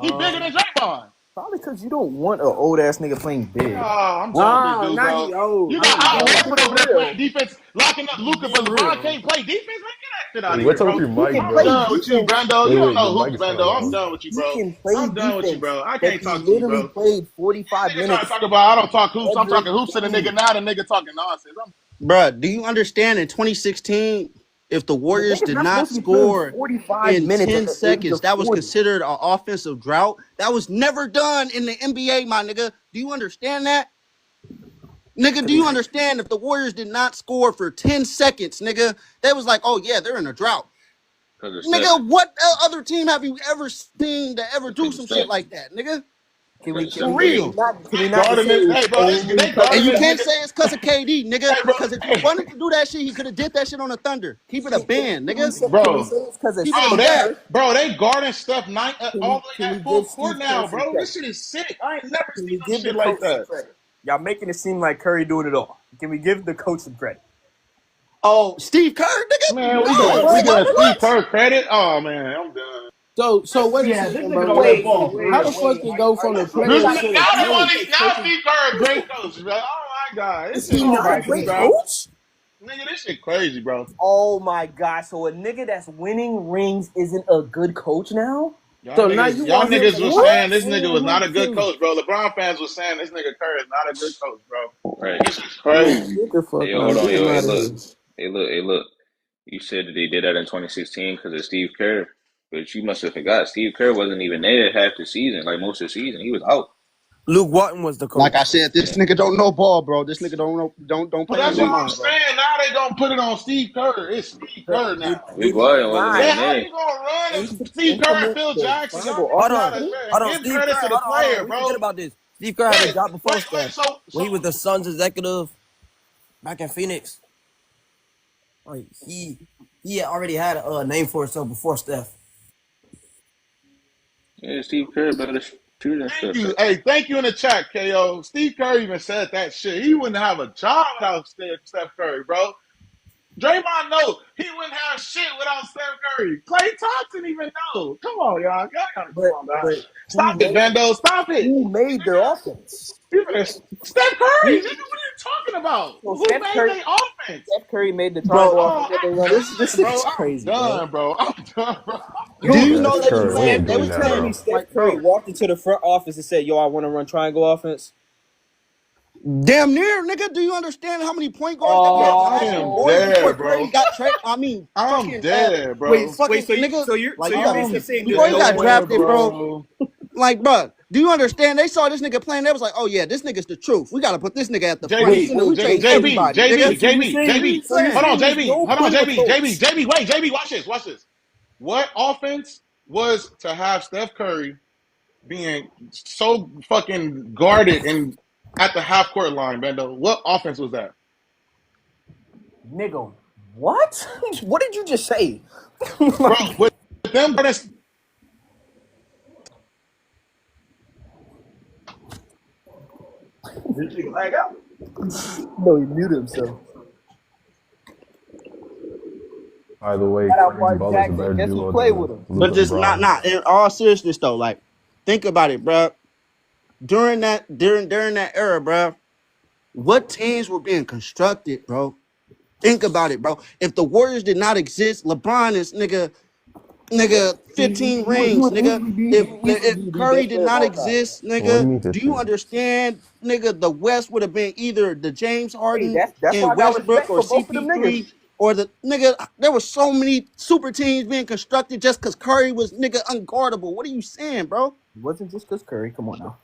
He bigger than Draymond. Probably because you don't want an old ass nigga playing big. Oh, I'm done with this Ah, dude, now bro. he old. You Now got he Al old. Horford Being over there playing real. defense, locking up He Luca, but being LeBron real. can't play defense. Man, get that shit out of Wait, here, what's up with bro. your He mic, can I'm play bro? done with you, defense. Brando. Wait, You don't wait, your know mic hoops, is kind of Brando. I'm low. done with you, He bro. can play I'm done with you, defense, bro. I but can't he talk to you, literally bro. played 45 Nigga trying to minutes talk about I don't talk hoops. I'm every talking hoops to the nigga game. now. The nigga talking nonsense. Bruh, do you understand in 2016, if the The Warriors nigga's did not not supposed to be playing score 45 in minutes at 10 the age seconds, of that was 40. considered an offensive drought? That was never done in the NBA, my nigga. Do you understand that? Nigga, do you understand if the Warriors did not score for 10 seconds, nigga, they was like, oh yeah, they're in a drought. Because of Steph. Nigga, what other team have you ever seen to ever do Because of some Steph. shit like that, nigga? Can Because we of can Steph we For Curry. real. can we They not just guarding say this. it's Hey, bro, only they because And guarding of you this Steph? can't nigga. say it's because of KD, nigga, Hey, bro. because if he Hey, wanted to do that shit, he could have did that shit on the Thunder. Keep it a band, nigga. Can we bro. say it's because of Keep it a Oh, stack. Steph? they guarding stuff all the way Can we at full give court Steve Kerr now, some bro. This credit? shit is sick. I ain't never Can seen we no give the shit like coach some that. credit? Y'all making it seem like Curry doing it all. Can we give the coach some credit? Oh, Steve Kerr, nigga? Man, Yeah, we No, giving Steve what? Kerr credit. Oh man, I'm done. So wait a Yeah, this second, nigga bro. don't play Like, ball for how real. the fuck it go from the This, player now to the they want coach? now Steve Kerr a great coach, bro. Oh my god, this Is shit he not a crazy, great bro. coach? Nigga, this shit crazy, bro. Oh my god! So a nigga that's winning rings isn't a good coach now? So now you Y'all want him niggas to was coach saying this nigga was and not win a the good team? coach, bro. LeBron fans was saying this nigga Kerr is not a good coach, bro. Right. This is crazy. Get the Hey, fuck yo, on. hold on, Get him yo. Hey, out of look. here. Hey, look. You said that they did that in 2016 because of Steve Kerr. But you must have forgot Steve Kerr wasn't even there half the season, like most of the season. He was out. Luke Walton was the Like I coach. said, this nigga don't know ball, bro. This nigga don't But play that's in no what Luke, I'm mind, bro. saying. Now they gonna put it on Steve Kerr. It's Steve Kerr now. Luke Did he Walton wasn't not Man, even how there. you gonna run if Steve Kerr and implement Phil the Jackson? Y'all tribal niggas offense? gotta Hold on, give Steve credit Kerr. to the Hold player, on. We forget bro. about this. Steve Kerr had a Wait, job before wait. Steph when So he was the Suns executive back in Phoenix. Like he had already had a name for himself before Steph. Yeah, Steve Kerr better shoot and thank stuff. you. Hey, thank you in the chat, KO. Steve Kerr even said that shit. He wouldn't have a job without Steph Curry, bro. Draymond know he wouldn't have shit without Steph Curry. Klay Thompson even know. Come on, y'all. Y'all gotta come on, But guys. Stop it, Bando. Stop it. who made their offense? Steph Curry, nigga, Who? what are you talking about? So Who made their offense? Steph Curry made the Bro, triangle offense Oh, that they I'm run. This done, bro. is I'm crazy, bro. done, bro. I'm done, bro. do you Yeah, know that's they was Curry. We playing? ain't They doing was that, playing. bro. Steph Curry walked into the front office and said, "Yo, I want to run triangle offense." Damn near, nigga. Do you understand how many point guards that Bro, man I had on am board before dead, Curry bro. got traded? I mean, I'm fucking, dead, Wait, bro. wait. fucking So nigga. you're Like, basically saying there's before he no got way. Dead, drafted, bro. bro. Like, bro, do you understand? They saw this nigga playing. They was like, oh yeah, this nigga's the truth. We gotta put this nigga at the front and JB, center. We trade JB, everybody, JB, nigga. JB, JB. So you're Hold on, saying there's JB. no Hold on, point of a JB. Wait, JB, watch this. What offense was to have Steph Curry being so fucking guarded and at the half court line, Bendo? What offense was that? nigga. What? What did you just say? Bro, with them, Like, No, he muted himself. Either way, Shout out crazy Mark ballers a Jackson. better Guess who duo played than with him? but Luka and just Bron. not in all seriousness though. Like, think about it, bro. During that era, bro, what teams were being constructed, bro? Think about it, bro. If the Warriors did not exist, LeBron is nigga, He 15 would rings, nigga. easily be If he would if easily be Curry best did player of not all time. exist, Well, what do nigga, you mean do you 15? understand, nigga? The West would have been either the James Hey, Harden that's why and I got Westbrook respect or for both of them niggas. CP3 or the nigga. There were so many super teams being constructed just because Curry was nigga unguardable. What are you saying, bro? It wasn't just because Curry. Come on now.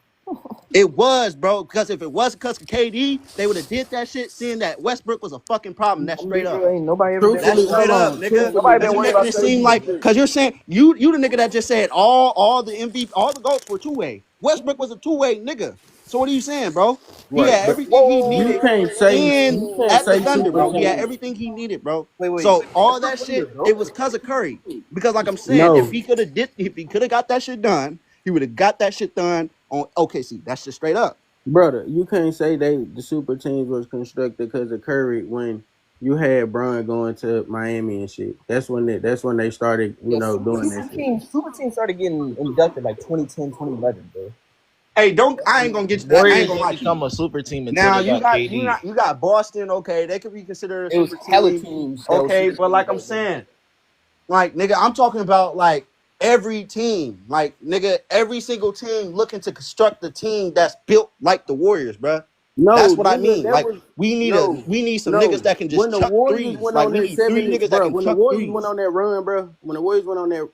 It was, bro. Because if it wasn't because of KD, they would have did that shit, seeing that Westbrook was a fucking problem. That's I'm be straight up. real, ain't nobody ever been That's worried Truthfully, about straight hold up, on. nigga. Truthfully, nobody Cause been you worried making about it Curry seem being like, shit. cause you're saying you the nigga that just said all the MVP, all the goats were two-way. Westbrook was a two-way nigga. So what are you saying, bro? He right, had but everything he you needed can't say in at the Thunder, super bro. He had team. everything he needed, bro. Wait. So all Westbrook that wasn't a shit, goat. it was cause of Curry. Because like I'm saying, No, if he could have got that shit done, he would have got that shit done on OKC. That's just straight up. brother, you can't say the super teams was constructed because of Curry when you had Bron going to Miami and shit. That's when they started, Yo, doing that shit. super teams started getting inducted like 2010, 2011, bro. Hey, don't I ain't gonna get you. I ain't Warriors gonna didn't lie to you. become a super team until Now they got KD. you got Boston, okay, they could be considered a It was super hella team, teams that was okay, super but teams like I'm back then. saying, like nigga, I'm talking about like every team, like nigga, every single team looking to construct a team that's built like the Warriors, bruh. No, That's what I nigga, mean. that Like was no, we need some niggas no. that can When just the chuck Warriors threes. went Like on we that need three 70, niggas that bro. can When the chuck Warriors went threes. on that run, bro. When the Warriors went on that,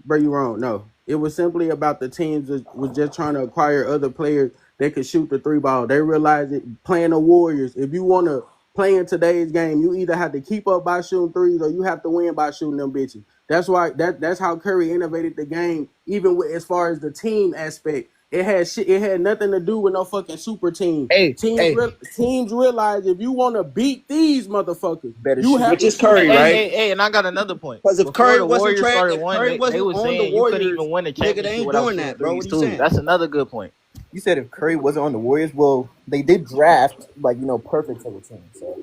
bro, you wrong. No, it was simply about the teams that was just trying to acquire other players that could shoot the three ball. They realized it playing the Warriors. If you want to play in today's game, you either have to keep up by shooting threes or you have to win by shooting them bitches. That's why that's how Curry innovated the game, even with as far as the team aspect. It had nothing to do with no fucking super team. Hey, hey, Teams realize if you want to beat these motherfuckers, Better you shoot. have Which to is shoot Curry, hey, thirty. right? hey, hey, and I got another point. Because if Before Curry the wasn't Warriors started if one, Curry they wasn't was on the saying you couldn't Warriors, even win a nigga, they championship ain't without doing shooting that, bro. What threes are you too. saying? That's another good point. You said if Curry wasn't on the Warriors, well, they did draft like perfect for the team. So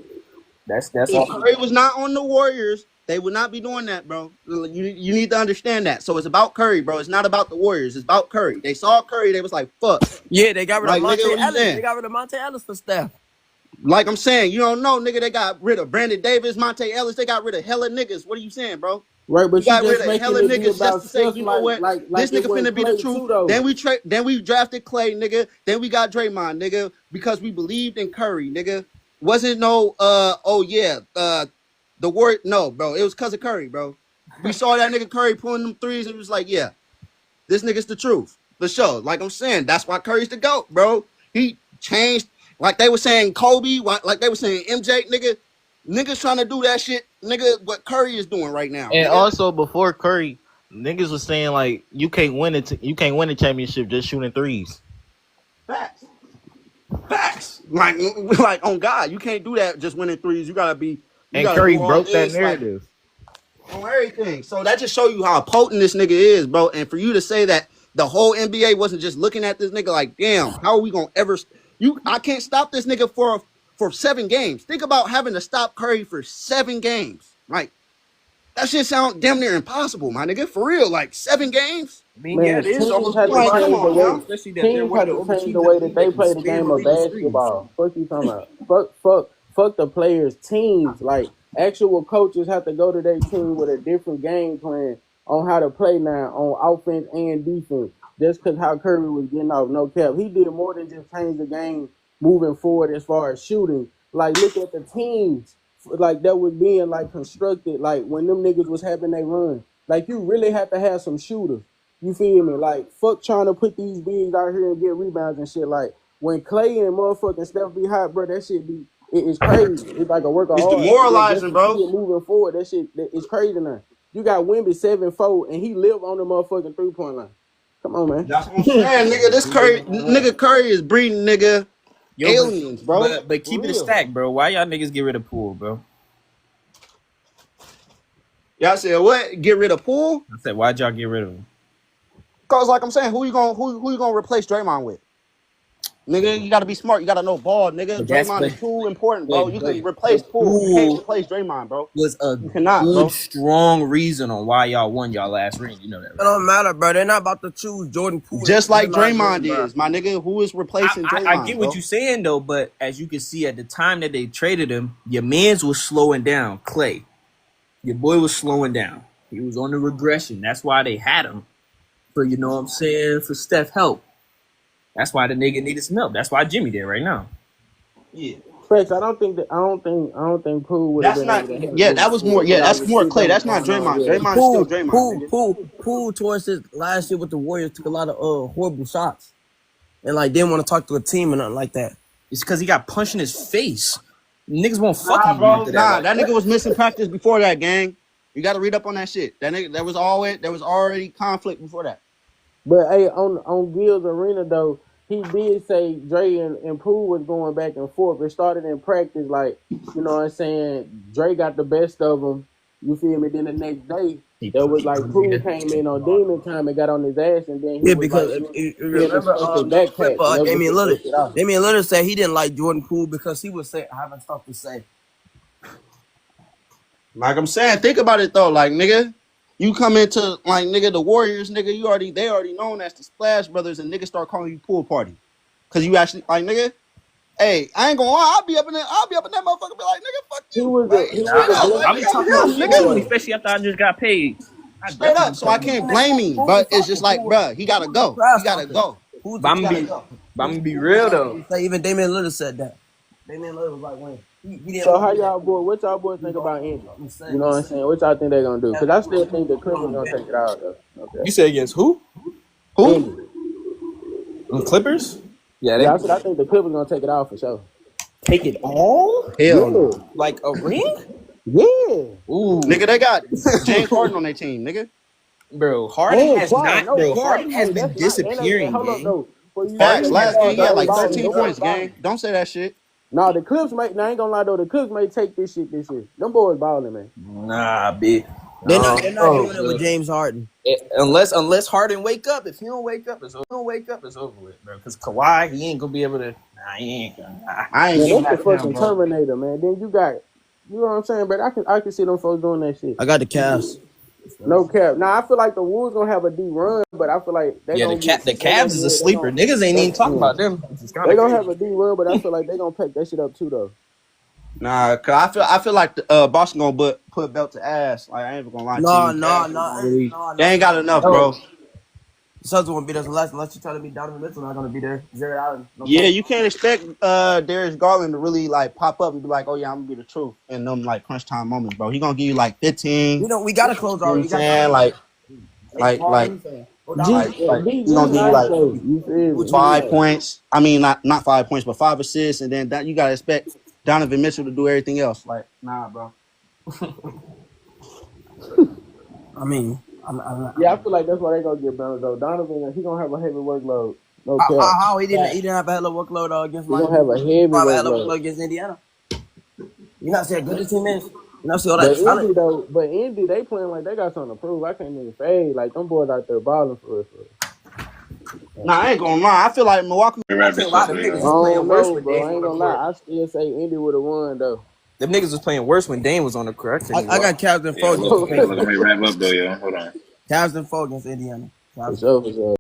that's If also Curry was not on the Warriors, they would not be doing that, bro. You need to understand that. So it's about Curry, bro. It's not about the Warriors. It's about Curry. They saw Curry. They was like, fuck. Yeah, they got rid of Like, nigga, Monte what are you Ellis. They saying? got rid of Monte Ellis for Steph. Like I'm saying, you don't know, nigga. They got rid of Brandon Davis, Monte Ellis. They got rid of hella niggas. What are you saying, bro? Right, You but you got rid just of making hella it be niggas just about to say, stuff you know what? like This it nigga finna wasn't be the played truth. too though. Then we drafted Clay, nigga. Then we got Draymond, nigga, because we believed in Curry, nigga. Wasn't no oh yeah, the word no, bro. It was cause of Curry, bro. We saw that nigga Curry pulling them threes and it was like, yeah, this nigga's the truth. For sure. Like I'm saying, that's why Curry's the GOAT, bro. He changed, like they were saying Kobe, like they were saying MJ, nigga. Niggas trying to do that shit, nigga, what Curry is doing right now, And nigga. also before Curry, niggas was saying like you can't win a championship just shooting threes. Facts. Facts. Like on God, you can't do that just winning threes. You And gotta Curry do all broke that this, like narrative. on everything. So that just show you how potent this nigga is, bro. And for you to say that the whole NBA wasn't just looking at this nigga like, damn, how are we gonna ever I can't stop this nigga for 7 games. Think about having to stop Curry for 7 games. Like that shit sound damn near impossible, my nigga. For real, like 7 games? I mean, yeah, Man, it is teams almost had to Like, come change the on way. now. especially that they're Teams one of had the to only change teams the in the way that league they that can play the spin game the of lane screens. basketball. Fuck you talking about? Fuck the players. Teams like actual coaches have to go to their team with a different game plan on how to play now on offense and defense. Just because how Curry was getting off, no cap. He did more than just change the game moving forward as far as shooting. Like look at the teams like that was being like constructed. Like when them niggas was having they run. Like you really have to have some shooters. You feel me? Like fuck trying to put these bigs out here and get rebounds and shit. Like when Clay and motherfucking Steph be hot, bro, that shit be it's crazy. It's like a work of It's art. Just demoralizing, to see bro. it moving forward, that shit it's crazy now. You got Wemby 7'4" and he live on the motherfucking 3-point line. Come on, man. That's what I'm saying, nigga. This Curry, nigga Curry is breeding, nigga, Yo, aliens, bro. but For keep it a real. stack, bro. Why y'all niggas get rid of Poole, bro? Y'all said what? Get rid of Poole? I said, why'd y'all get rid of him? Cause like I'm saying, who you gonna replace Draymond with? Nigga, you gotta be smart. You gotta know ball, nigga. But that's Draymond is too important, bro. You can replace but Poole. You can't Poole replace Draymond, bro. was a You cannot, good, bro. strong reason on why y'all won y'all last ring. You know that, right? It don't matter, bro. They're not about to choose Jordan Poole. Just like Draymond is, my nigga. Who is replacing Draymond? I get what bro? you're saying though, but as you can see at the time that they traded him, your man's was slowing down. Clay, your boy was slowing down. He was on the regression. That's why they had him. For you know what I'm saying, for Steph help. That's why the nigga needed some help. That's why Jimmy there right now. Yeah. Facts. I don't think Poole would have That's been not. able to Yeah, handle that was more. Yeah, that's more Clay. That's not Draymond. Draymond is still Draymond. Poole towards his last year with the Warriors took a lot of horrible shots, and like didn't want to talk to a team or nothing like that. It's because he got punched in his face. Niggas won't fuck Nah, him bro. after that. That nigga was missing practice before that, gang. You got to read up on that shit. That nigga, there was already conflict before that. But hey, on Gil's Arena though, he did say Dre and Poole was going back and forth. It started in practice, like, you know what I'm saying? Dre got the best of him. You feel me? Then the next day, there was like Poole came in on demon time and got on his ass, and then he was because like, if you remember the clip, Damian Lillard said he didn't like Jordan Poole because he was having stuff to say. Like I'm saying, think about it though. Like, nigga, you come into like nigga the Warriors, nigga, they already known as the Splash Brothers, and niggas start calling you Pool Party. Cause you actually like nigga, hey, I ain't gonna lie, I'll be up in that motherfucker be like, nigga, fuck you. I'll be talking about shit too, especially after I just got paid. Straight up, so I can't blame him. But it's just like, bruh, he gotta go. He gotta go. But I'm gonna be real though. Even Damian Lillard said that. Damian Lillard was like, when he so how y'all what y'all boys think about Indy? You know what I'm saying? What y'all think they're gonna do? Because I still think the Clippers gonna take it out though. Okay. You say against who? Indy. The Clippers? Yeah, I think the Clippers gonna take it out for sure. Take it all? Hell no. Like a ring? Yeah. Ooh. Nigga, they got James Harden on their team, nigga. Bro, Harden has been disappearing, gang. Facts. Last game he had like 13 points, gang. Don't say that shit. No, the Clips I ain't gonna lie though, the Clips may take this shit this year. Them boys balling, man. Nah, bitch. They're not doing it with James Harden. Unless Harden wake up. If he don't wake up, it's over with, bro. Because Kawhi, he ain't gonna be able to. Nah, he ain't gonna. I ain't giving that's that the to fucking him, bro. Terminator, man. Then you got, you know what I'm saying, but I can see them folks doing that shit. I got the Cavs. No cap. Now I feel like the Wolves gonna have a D run, but I feel like the Cavs is a sleeper. Niggas ain't even talking about them. They gonna have a D run, but I feel like they gonna pack that shit up too, though. Nah, cause I feel like the Boston gonna put belt to ass. Like I ain't even gonna lie to you. They ain't got enough, bro. The Suns won't beat us unless you telling me Donovan Mitchell not gonna be there. Jared Allen. You can't expect Darius Garland to really like pop up and be like, oh yeah, I'm gonna be the truth in them like crunch time moments, bro. He gonna give you like 15. You know, we gotta close our. You know what I'm saying? He's gonna give you like 5 points. I mean, not 5 points, but 5 assists, and then that you gotta expect Donovan Mitchell to do everything else. Like, nah, bro. I mean, I feel like that's why they gonna get better though. Donovan, he gonna have a heavy workload. No cap. How he didn't have a hell of a workload against Miami. He gonna have a heavy workload against Indiana. You not see how good this team is. You not see all that talent. But Indy, they playing like they got something to prove. I can't even fade. Like them boys out there balling for us. Nah, I ain't gonna lie. I feel like Milwaukee. I ain't gonna lie. I still say Indy would have won though. Them niggas was playing worse when Dame was on the court. I got Cavs and Four. Let me wrap up though, yo. Hold on. Cavs and Four against Indiana. For sure.